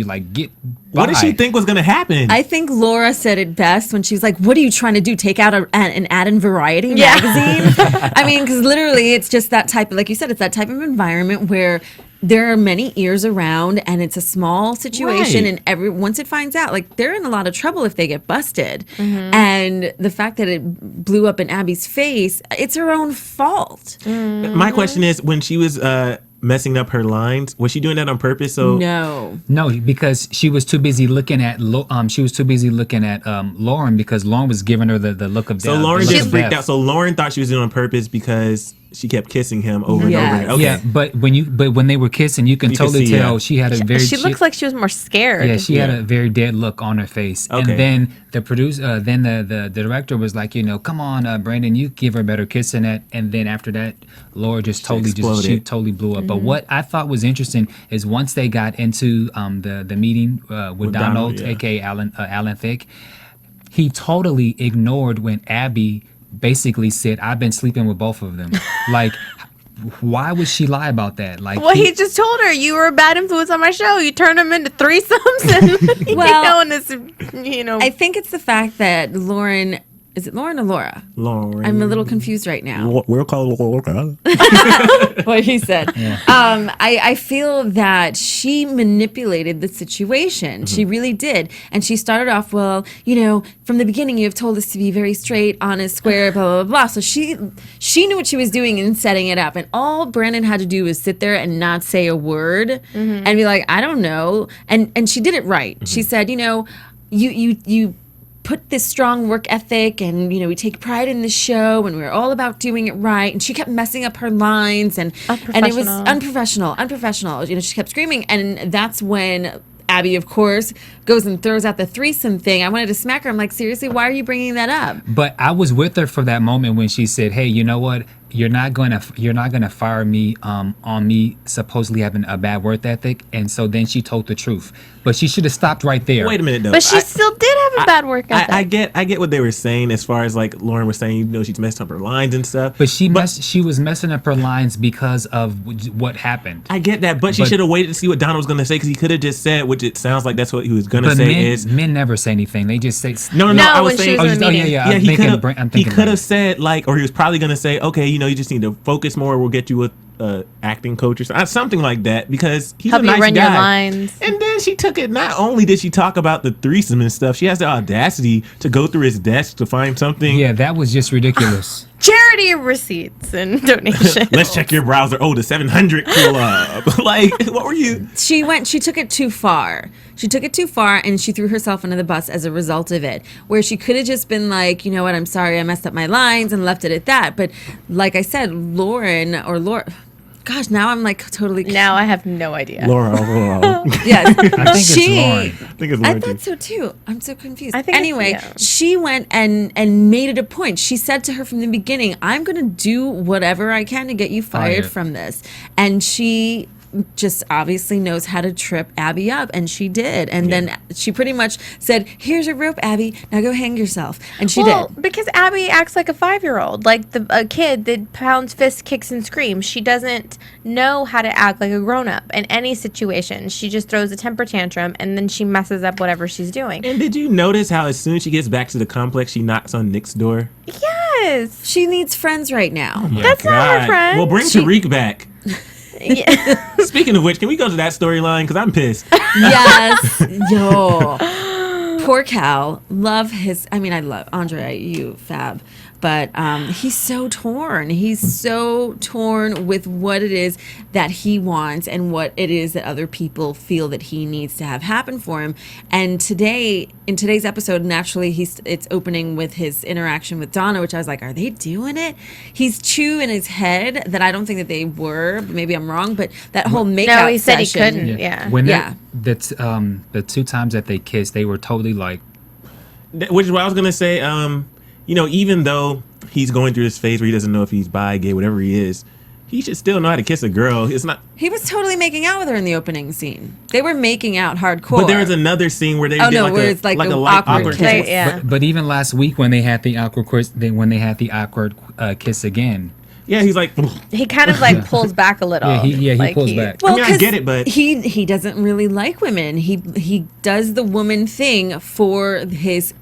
like, get by. What did she think was gonna happen? I think Laura said it best when she was like, what are you trying to do, take out an ad in Variety magazine? I mean, because literally it's just that type of, like you said, it's that type of environment where there are many ears around, and it's a small situation, right. And once it finds out, like, they're in a lot of trouble if they get busted. Mm-hmm. And the fact that it blew up in Abby's face, it's her own fault. Mm-hmm. My question is, when she was messing up her lines, was she doing that on purpose? So no, because she was too busy looking at Lauren, because Lauren was giving her the look of death. So Lauren just freaked out. So Lauren thought she was doing it on purpose because she kept kissing him over and over again. Okay. Yeah, but when they were kissing, you can totally tell she had a very. She looks like she was more scared. Yeah, she had a very dead look on her face. Okay. And then the producer, then the director was like, come on, Brandon, you give her a better kiss in that. And then after that, Laura she totally blew up. Mm-hmm. But what I thought was interesting is once they got into the meeting with Donald, aka Alan Thicke, he totally ignored when Abby basically said, I've been sleeping with both of them. Like, why would she lie about that? Like, well, he just told her, you were a bad influence on my show. You turned them into threesomes. And, I think it's the fact that Lauren. Is it Lauren or Laura? Lauren. I'm a little confused right now. We'll call it Laura. What he said. Yeah. I feel that she manipulated the situation. Mm-hmm. She really did. And she started off, from the beginning you have told us to be very straight, honest, square, blah, blah, blah. So she knew what she was doing in setting it up. And all Brandon had to do was sit there and not say a word, mm-hmm. and be like, I don't know. And she did it right. Mm-hmm. She said, you put this strong work ethic, and we take pride in the show, and we're all about doing it right. And she kept messing up her lines, and it was unprofessional. She kept screaming, and that's when Abby, of course, goes and throws out the threesome thing. I wanted to smack her. I'm like, seriously, why are you bringing that up? But I was with her for that moment when she said, "Hey, you know what? You're not gonna fire me on me supposedly having a bad work ethic." And so then she told the truth, but she should have stopped right there. Wait a minute though. But she still did have a bad work ethic. I get what they were saying as far as like Lauren was saying, you know, she's messed up her lines and stuff. But she was messing up her lines because of what happened. I get that, but she should have waited to see what Donald was going to say, because he could have just said, which it sounds like that's what he was going to say. Men never say anything. They just say no. I was saying, yeah. He could have said like, or he was probably going to say, okay, you know, you just need to focus more. We'll get you a acting coach or something like that, because he's help a nice you run guy. your lines. And then she took it. Not only did she talk about the threesome and stuff, she has the audacity to go through his desk to find something. Yeah, that was just ridiculous. Charity receipts and donations. Let's check your browser. Oh, the 700 Club. Like, what were you? She took it too far. She took it too far, and she threw herself under the bus as a result of it. Where she could have just been like, you know what, I'm sorry, I messed up my lines, and left it at that. But like I said, Laura. Gosh, now I'm like totally. Now I have no idea. Laura. Yes, I think it's Lauren. I think it's I Lauren thought too. so too. I'm so confused. I think anyway, yeah. she went and made it a point. She said to her from the beginning, "I'm going to do whatever I can to get you fired from this," and she just obviously knows how to trip Abby up, and she did. And then she pretty much said, "Here's your rope, Abby. Now go hang yourself." And she did. Because Abby acts like a 5-year-old, like a kid that pounds fists, kicks, and screams. She doesn't know how to act like a grown-up in any situation. She just throws a temper tantrum, and then she messes up whatever she's doing. And did you notice how as soon as she gets back to the complex, she knocks on Nick's door? Yes. She needs friends right now. That's not her friend. Well, bring Tariq back. Yeah. Speaking of which, can we go to that storyline? Because I'm pissed. Yes. Yo. Poor Cal. I love Andre, you fab. But he's so torn. He's so torn with what it is that he wants and what it is that other people feel that he needs to have happen for him. And in today's episode, naturally, it's opening with his interaction with Donna, which I was like, are they doing it? He's too in his head that I don't think that they were. Maybe I'm wrong, but that whole makeout No, he said session, he couldn't. Yeah. When that's the 2 times that they kissed, they were totally like. Which is what I was gonna say. You know, even though he's going through this phase where he doesn't know if he's bi, gay, whatever he is, he should still know how to kiss a girl. It's not. He was totally making out with her in the opening scene. They were making out hardcore. But there was another scene where they did it's like a an light awkward kiss. Yeah. But even last week when they had the awkward kiss again. Yeah, he's like. He kind of like pulls back a little. He Like, pulls back. I mean, I 'cause get it, but he doesn't really like women. He does the woman thing for his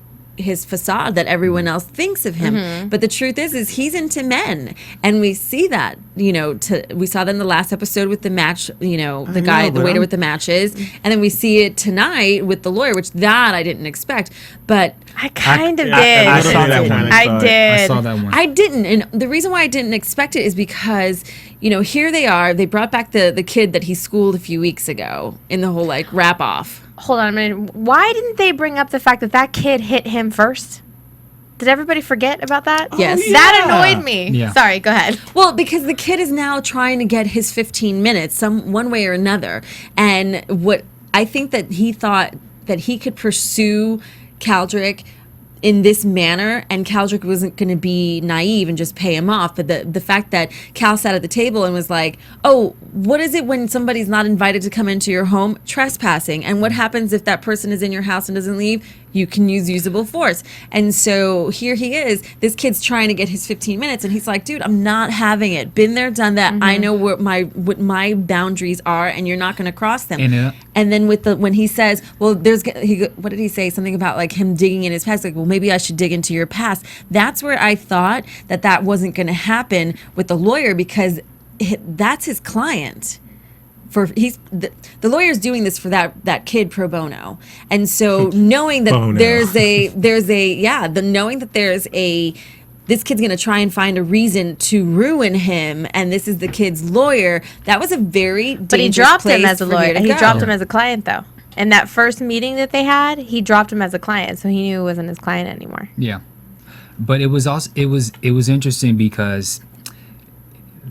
facade that everyone else thinks of him. But the truth is he's into men, and we see that. You know, we saw that in the last episode with the match. You know, the waiter with the matches, and then we see it tonight with the lawyer, which that I didn't expect. But I kind of did. I saw that one. I did. I saw that one. I didn't, and the reason why I didn't expect it is because, you know, here they are. They brought back the kid that he schooled a few weeks ago in the whole like wrap off. Hold on a minute. Why didn't they bring up the fact that kid hit him first? Did everybody forget about that? Yes. That annoyed me. Yeah. Sorry, go ahead. Well, because the kid is now trying to get his 15 minutes one way or another. And what I think that he thought that he could pursue Caldrick in this manner, and Caldrick wasn't going to be naive and just pay him off. But the fact that Cal sat at the table and was like, oh, what is it when somebody's not invited to come into your home? Trespassing. And what happens if that person is in your house and doesn't leave? You can use usable force. And so here he is. This kid's trying to get his 15 minutes, and he's like, dude, I'm not having it. Been there, done that. I know what my boundaries are, and you're not going to cross them. And then when he says, well, what did he say? Something about like him digging in his past. Like, well, maybe I should dig into your past. That's where I thought that wasn't going to happen with the lawyer, because that's his client. The lawyer's doing this for that kid pro bono, and so knowing that knowing that this kid's gonna try and find a reason to ruin him, and this is the kid's lawyer. That was a very dangerous But he dropped him place as a for you lawyer. to He go. dropped him as a client, though. In that first meeting that they had, he dropped him as a client, so he knew it wasn't his client anymore. Yeah, but it was also it was interesting because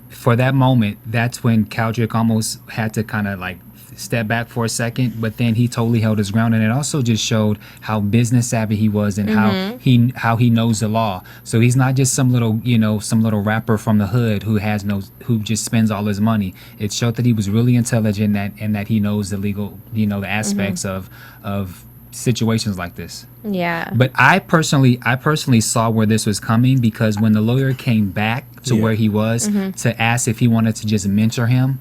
for that moment, that's when Caldrick almost had to kind of like stepped back for a second, but then he totally held his ground, and it also just showed how business savvy he was and how he knows the law. So he's not just some little rapper from the hood who just spends all his money. It showed that he was really intelligent and that he knows the legal, the aspects of situations like this. Yeah. But I personally saw where this was coming, because when the lawyer came back to where he was to ask if he wanted to just mentor him.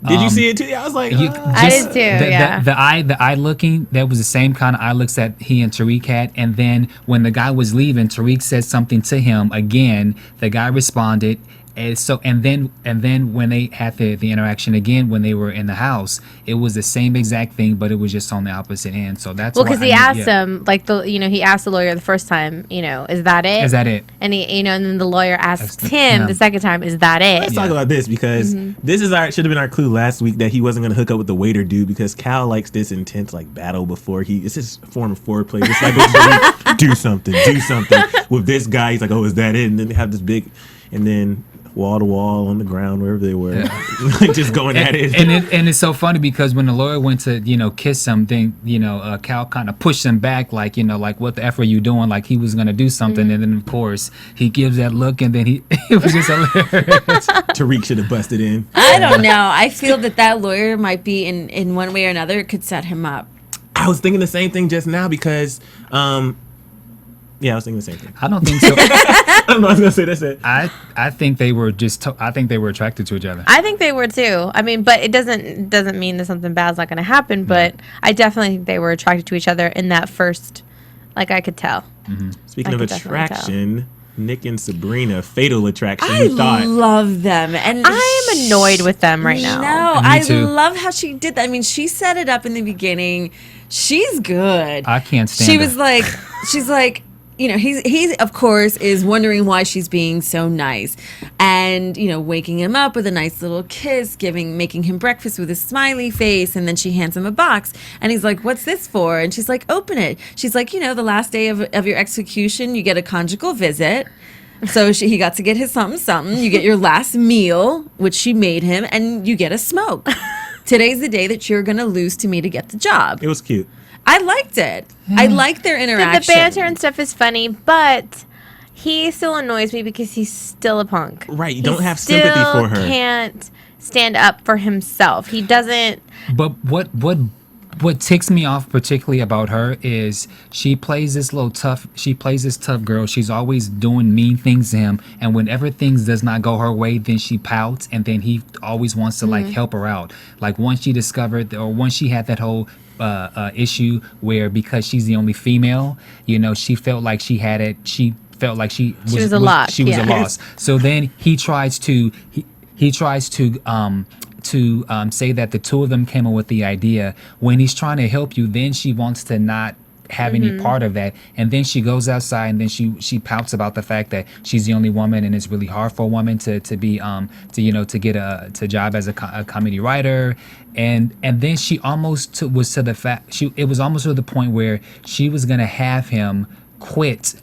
Did you see it too? Yeah, I was like, I did too. The eye looking, that was the same kind of eye looks that he and Tariq had. And then when the guy was leaving, Tariq said something to him again. The guy responded. And then when they had the interaction again when they were in the house, it was the same exact thing, but it was just on the opposite end. So that's because he asked him, like, he asked the lawyer the first time, is that it? Is that it? And he, and then the lawyer asked him the second time, is that it? Let's talk about this, because this is should have been our clue last week that he wasn't going to hook up with the waiter dude, because Cal likes this intense battle before it's his form of foreplay. It's like, do something with this guy. He's like, oh, is that it? And then they have this big, and then wall to wall on the ground wherever they were, just going at it. And it's so funny because when the lawyer went to kiss him, then Cal kind of pushed him back, like what the F are you doing? Like he was gonna do something, and then of course he gives that look, and then it was just hilarious. Tariq should have busted in. I don't know. I feel that lawyer might be in one way or another could set him up. I was thinking the same thing just now because. Yeah, I was thinking the same thing. I don't think so. I don't know. I was gonna say that's it. I think they were I think they were attracted to each other. I think they were too. I mean, but it doesn't mean that something bad's not going to happen. But I definitely think they were attracted to each other in that first. Like I could tell. Speaking of attraction, Nick and Sabrina, fatal attraction. I love them, and I am annoyed with them right now. No, I love how she did that. I mean, she set it up in the beginning. She's good. I can't stand. She's like. He of course is wondering why she's being so nice, and waking him up with a nice little kiss, making him breakfast with a smiley face, and then she hands him a box, and he's like, "What's this for?" And she's like, "Open it." She's like, "The last day of your execution, you get a conjugal visit." So he got to get his something. You get your last meal, which she made him, and you get a smoke. Today's the day that you're gonna lose to me to get the job. It was cute. I liked it. I liked their interaction. The banter and stuff is funny, but he still annoys me because he's still a punk. Right, you don't have sympathy for her. He can't stand up for himself. He doesn't. But what ticks me off particularly about her is she plays this tough girl. She's always doing mean things to him, and whenever things does not go her way, then she pouts, and then he always wants to help her out. Like once she discovered, or once she had that whole issue where, because she's the only female, she felt like she had it. She felt like she was a loss. She was a loss. So then he tries to say that the two of them came up with the idea. When he's trying to help you, then she wants to not have any part of that, and then she goes outside, and then she pouts about the fact that she's the only woman, and it's really hard for a woman to get a job as a comedy writer, and then she almost was to the fact it was almost to the point where she was gonna have him quit.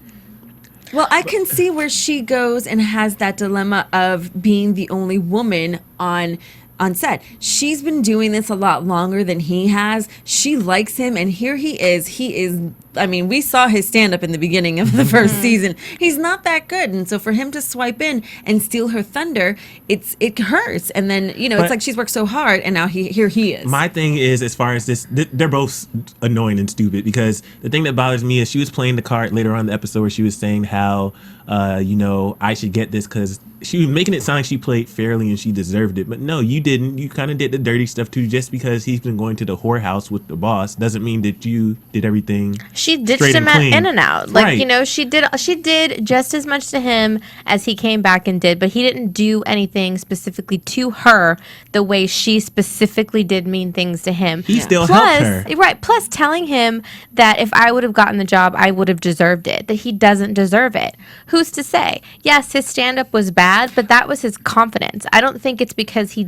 Well, I can see where she goes and has that dilemma of being the only woman on set. She's been doing this a lot longer than he has. She likes him, and here he is. I mean, we saw his stand-up in the beginning of the first season. He's not that good, and so for him to swipe in and steal her thunder, it hurts. And then it's like she's worked so hard, and now here he is. My thing is, as far as this, they're both annoying and stupid, because the thing that bothers me is she was playing the card later on in the episode where she was saying how I should get this because she was making it sound like she played fairly and she deserved it. But no, you didn't. You kind of did the dirty stuff too. Just because he's been going to the whorehouse with the boss doesn't mean that you did everything. She ditched him in and out. Like, she did just as much to him as he came back and did, but he didn't do anything specifically to her the way she specifically did mean things to him. He still helped her. Right. Plus telling him that if I would have gotten the job, I would have deserved it, that he doesn't deserve it. Who's to say? Yes, his stand-up was bad, but that was his confidence. I don't think it's because he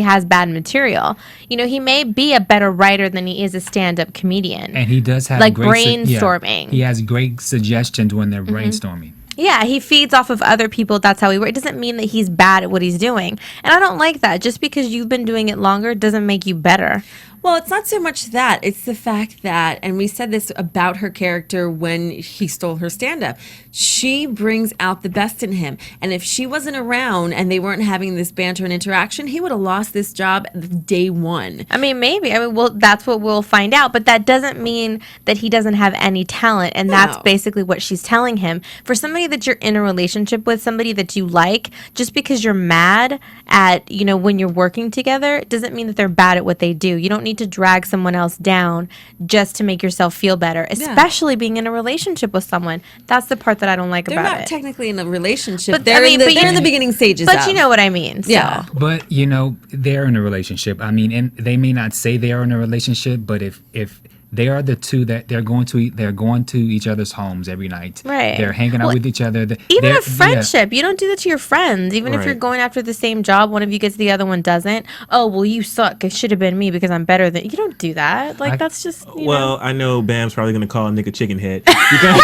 has bad material. He may be a better writer than he is a stand-up comedian. And he does have brainstorming. He has great suggestions when they're brainstorming. Yeah, he feeds off of other people. That's how he works. It doesn't mean that he's bad at what he's doing. And I don't like that. Just because you've been doing it longer doesn't make you better. Well, it's not so much that. It's the fact that, and we said this about her character when he stole her stand-up, she brings out the best in him. And if she wasn't around and they weren't having this banter and interaction, he would have lost this job day one. I mean, maybe. I mean, well, that's what we'll find out. But that doesn't mean that he doesn't have any talent. And that's basically what she's telling him. For somebody that you're in a relationship with, somebody that you like, just because you're mad at, when you're working together, doesn't mean that they're bad at what they do. You don't need to drag someone else down just to make yourself feel better, especially being in a relationship with someone. That's the part that I don't like about it. They're not technically in a relationship. But they're in the beginning stages. But you know what I mean. So. Yeah. But they're in a relationship. I mean, and they may not say they are in a relationship, but if they are the two that they're going to each other's homes every night. Right. They're hanging out with each other. Even a friendship, you don't do that to your friends. Even if you're going after the same job, one of you gets, the other one doesn't. Oh, well, you suck. It should have been me because I'm better than you. Don't do that. Like that's just. Well, I know Bamm's probably going to call Nick a chicken head because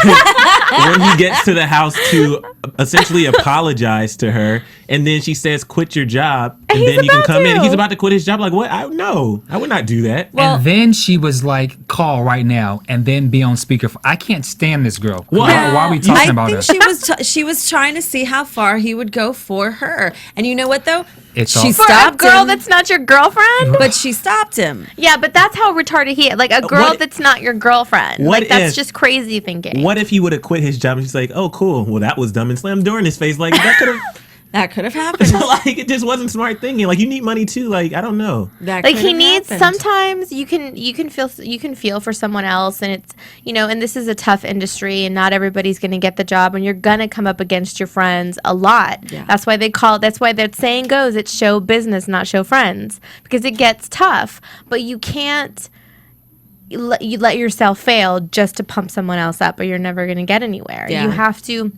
when he gets to the house to essentially apologize to her, and then she says, "Quit your job," and then you can come in. He's about to quit his job. Like what? No, I would not do that. Well, and then she was like, "Call right now," and then be on speakerphone. I can't stand this girl. Why are we talking about her? I think she was trying to see how far he would go for her. And you know what though? She stopped a girl that's not your girlfriend? But she stopped him. Yeah, but that's how retarded he is. Like a girl that's not your girlfriend. Like that's just crazy thinking. What if he would have quit his job and she's like, "Oh, cool. Well, that was dumb," and slammed the door in his face? Like that could have. That could have happened. Like it just wasn't smart thinking. Like you need money too. Like I don't know. Like he needs. Sometimes you can feel for someone else, and it's and this is a tough industry, and not everybody's going to get the job, and you're gonna come up against your friends a lot. Yeah. That's why that's why that saying goes, it's show business, not show friends, because it gets tough. But you can't. You let yourself fail just to pump someone else up, or you're never going to get anywhere. Yeah. You have to.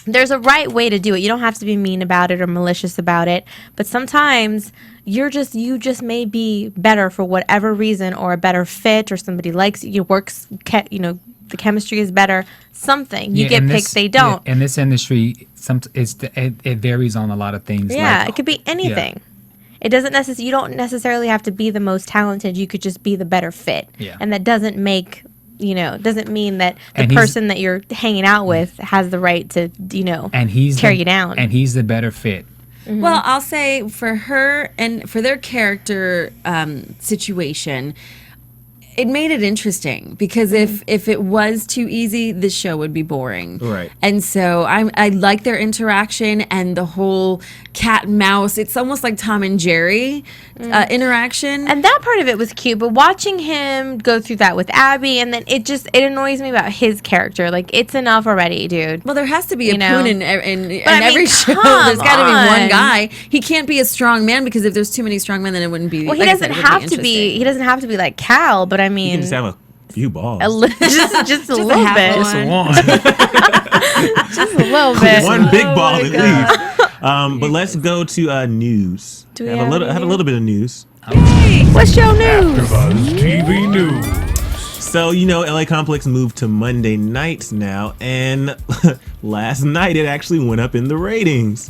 There's a right way to do it. You don't have to be mean about it or malicious about it. But sometimes you just may be better for whatever reason, or a better fit, or somebody likes you. The chemistry is better. Something you get picked, they don't. In this industry, it varies on a lot of things. Yeah, it could be anything. Yeah. It doesn't necessarily. You don't necessarily have to be the most talented. You could just be the better fit. Yeah. And that doesn't make. Doesn't mean that the person that you're hanging out with has the right to, tear you down. And he's the better fit. Mm-hmm. Well, I'll say for her and for their character situation, it made it interesting because if it was too easy, the show would be boring. Right. And so I like their interaction and the whole cat and mouse. It's almost like Tom and Jerry interaction. And that part of it was cute, but watching him go through that with Abby, and then it annoys me about his character. Like, it's enough already, dude. Well, there has to be a poon in every show. There's got to be one guy. He can't be a strong man because if there's too many strong men, then it wouldn't be. Well, he doesn't have to be. He doesn't have to be like Cal, but I mean, you can just have a few balls. Just a little bit. Just a one. Just a little bit. One big ball at least. But let's go to news. Do we have a little bit of news. Hey, what's your news? AfterBuzz TV News. So, LA Complex moved to Monday nights now, and last night it actually went up in the ratings.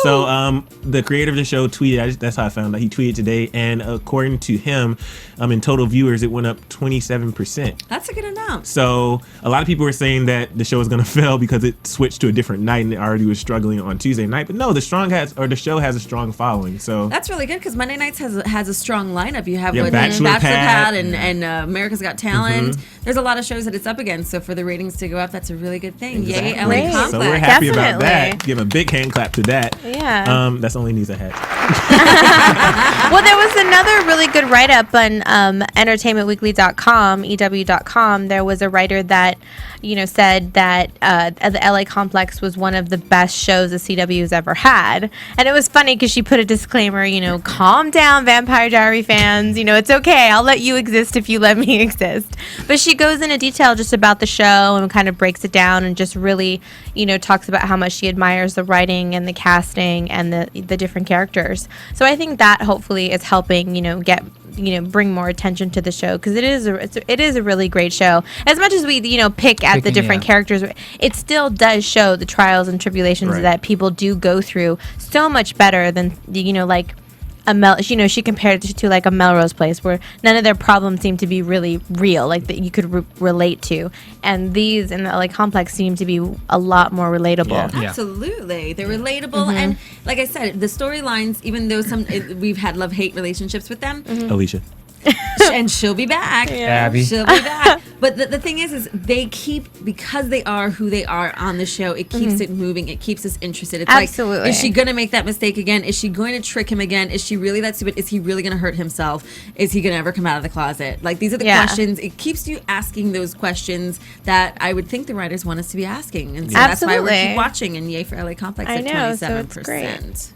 So, the creator of the show tweeted, that's how I found out, he tweeted today, and according to him, in total viewers, it went up 27%. That's a good amount. So, a lot of people were saying that the show was going to fail because it switched to a different night and it already was struggling on Tuesday night. But no, the show has a strong following. So that's really good because Monday nights has a strong lineup. You have Bachelor Pad and America's Got Talent. Mm-hmm. There's a lot of shows that it's up against. So for the ratings to go up, that's a really good thing. Exactly. Yay, LA Complex. So we're happy about that. Give a big hand clap to that. Yeah. That's the only news I had. Well, there was another really good write-up on entertainmentweekly.com, EW.com. There was a writer that, said that the LA Complex was one of the best shows the CW's ever had. And it was funny because she put a disclaimer, calm down, Vampire Diary fans. It's okay. I'll let you exist if you let me exist. But she goes into detail just about the show and kind of breaks it down and just really, talks about how much she admires the writing and the casting and the different characters. So I think that hopefully is helping, bring more attention to the show because it is a really great show. As much as we pick at the different characters, it still does show the trials and tribulations that people do go through so much better than like she compared it to like a Melrose Place where none of their problems seem to be really real, like that you could relate to. And these in the LA complex seem to be a lot more relatable. Yeah. Absolutely. They're relatable. And like I said, the storylines, even though we've had love-hate relationships with them, Alicia. and she'll be back. Abby. She'll be back. But the thing is they keep, because they are who they are on the show, it keeps it moving. It keeps us interested. It's Absolutely. like, is she going to make that mistake again? Is she going to trick him again? Is she really that stupid? Is he really going to hurt himself? Is he going to ever come out of the closet? Like, these are the questions. It keeps you asking those questions that I would think the writers want us to be asking. And so that's why we keep watching. And yay for LA Complex at 27%. So it's great.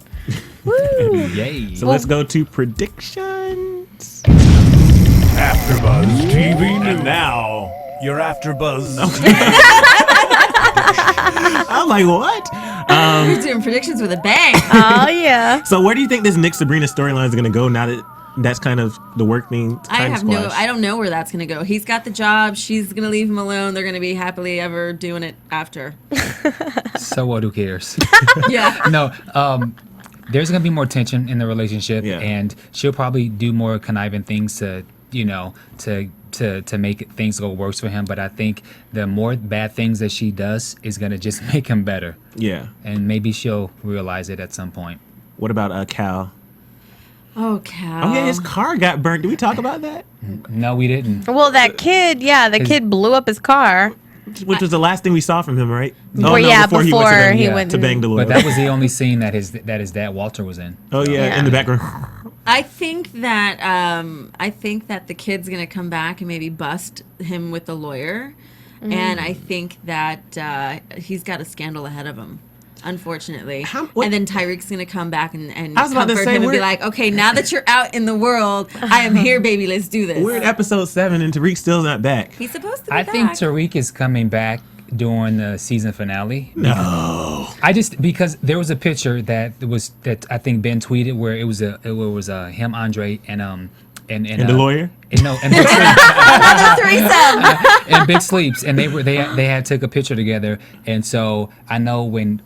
Woo! Yay. So let's go to predictions. AfterBuzz TV News. And now, your AfterBuzz. I'm like, what? We're doing predictions with a bang. Oh, yeah. So where do you think this Nick Sabrina storyline is going to go now that that's kind of the work thing? I don't know where that's going to go. He's got the job. She's going to leave him alone. They're going to be happily ever doing it after. So what? Who cares? Yeah. No. There's gonna be more tension in the relationship, and she'll probably do more conniving things to make things go worse for him. But I think the more bad things that she does is gonna just make him better. Yeah. And maybe she'll realize it at some point. What about Cal? Oh, Cal. Oh yeah, his car got burnt. Did we talk about that? No, we didn't. Well, that kid, kid blew up his car. Which was the last thing we saw from him, right? Before he went to bang the lawyer. But that was the only scene that his dad Walter was in. Oh yeah, in the background. I think that the kid's gonna come back and maybe bust him with the lawyer, and I think that he's got a scandal ahead of him. Unfortunately. And then Tariq's going to come back and comfort him and be like, okay, now that you're out in the world, I am here, baby. Let's do this. We're in episode 7 and Tariq's still not back. He's supposed to be I back. think Tariq is coming back during the season finale. No. Because there was a picture that I think Ben tweeted where it was him, Andre, and the lawyer? No, and Big Another threesome. and Big Sleeps, and they had took a picture together, and so I know when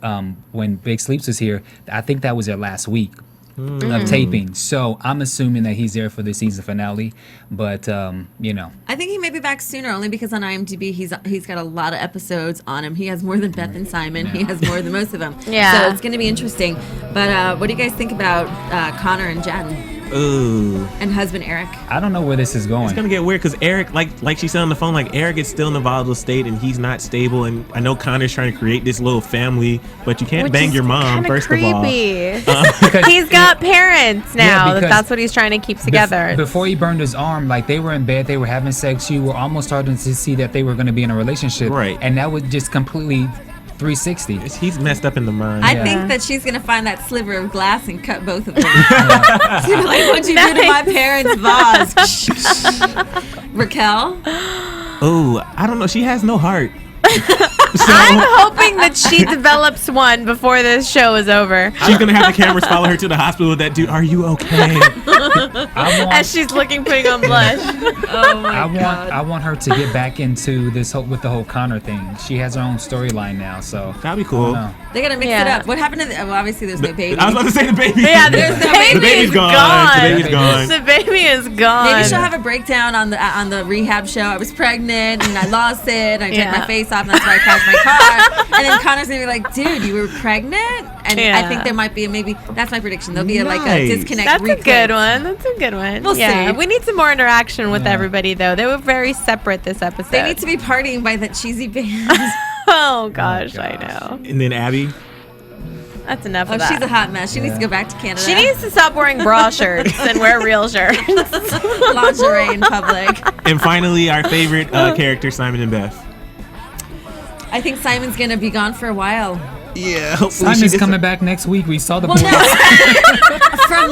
Big Sleeps was here, I think that was their last week of taping. So I'm assuming that he's there for the season finale, but I think he may be back sooner, only because on IMDb he's got a lot of episodes on him. He has more than Beth and Simon. He has more than most of them. Yeah. So it's going to be interesting. But what do you guys think about Connor and Jen? Ooh. And husband Eric. I don't know where this is going. It's gonna get weird because Eric, like she said on the phone, like Eric is still in a volatile state and he's not stable. And I know Connor's trying to create this little family, but you can't bang your mom first of all. He's got parents now. Yeah, that's what he's trying to keep together. Before he burned his arm, like they were in bed, they were having sex. You were almost starting to see that they were going to be in a relationship, right? And that would just completely 360. He's messed up in the mind. I think that she's gonna find that sliver of glass and cut both of them. She'll be like, what'd you do to my parents' vase? Raquel? Oh, I don't know. She has no heart. I'm hoping that she develops one before this show is over. She's gonna have the cameras follow her to the hospital with that dude. Are you okay? As she's putting on blush. Oh my God. I want her to get back into this with the whole Connor thing. She has her own storyline now, so that'd be cool. They gotta mix it up. What happened to obviously there's no baby. I was about to say the baby. Yeah, there's no baby. The baby's gone. The baby's gone. The baby is gone. Maybe she'll have a breakdown on the rehab show. I was pregnant and I lost it. And I took my face off, and that's why I crashed my car. And then Connor's gonna be like, "Dude, you were pregnant?" And I think there might be that's my prediction. There'll be a disconnect. That's replay. a good one. That's a good one. We'll see. We need some more interaction with everybody, though. They were very separate this episode. They need to be partying by that cheesy band. Oh gosh, I know. And then Abby. That's enough of that. She's a hot mess. She needs to go back to Canada. She needs to stop wearing bra shirts and wear real shirts. Lingerie in public. And finally, our favorite character, Simon and Beth. I think Simon's gonna be gone for a while. Yeah. Simon's coming back next week. We saw the from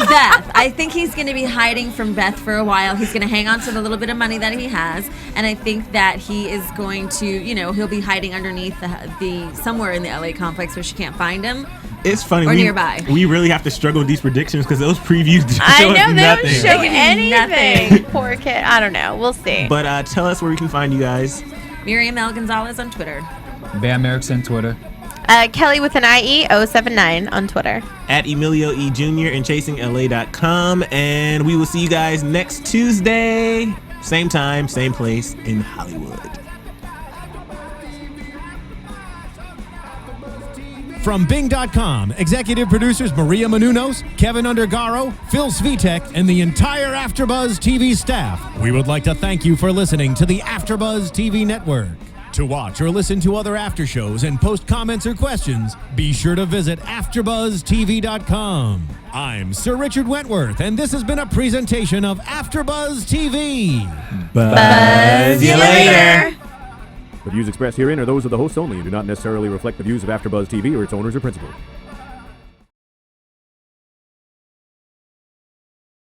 Beth. I think he's going to be hiding from Beth for a while. He's going to hang on to the little bit of money that he has, and I think that he is going to, he'll be hiding underneath the somewhere in the LA complex where she can't find him. It's funny. Or nearby. We really have to struggle with these predictions because those previews show I know, they nothing. don't show anything. Poor kid. I don't know. We'll see. But tell us where we can find you guys. Miriam Gonzalez on Twitter. Bamm Ericsen Twitter. Kellie with an IE 079 on Twitter. At Emilio E. Jr. and ChasingLA.com. And we will see you guys next Tuesday. Same time, same place in Hollywood. From Bing.com, executive producers Maria Menounos, Kevin Undergaro, Phil Svitek, and the entire AfterBuzz TV staff, we would like to thank you for listening to the AfterBuzz TV network. To watch or listen to other after shows and post comments or questions, be sure to visit AfterBuzzTV.com. I'm Sir Richard Wentworth, and this has been a presentation of AfterBuzz TV. Buzz you later. The views expressed herein are those of the hosts only and do not necessarily reflect the views of AfterBuzz TV or its owners or principals.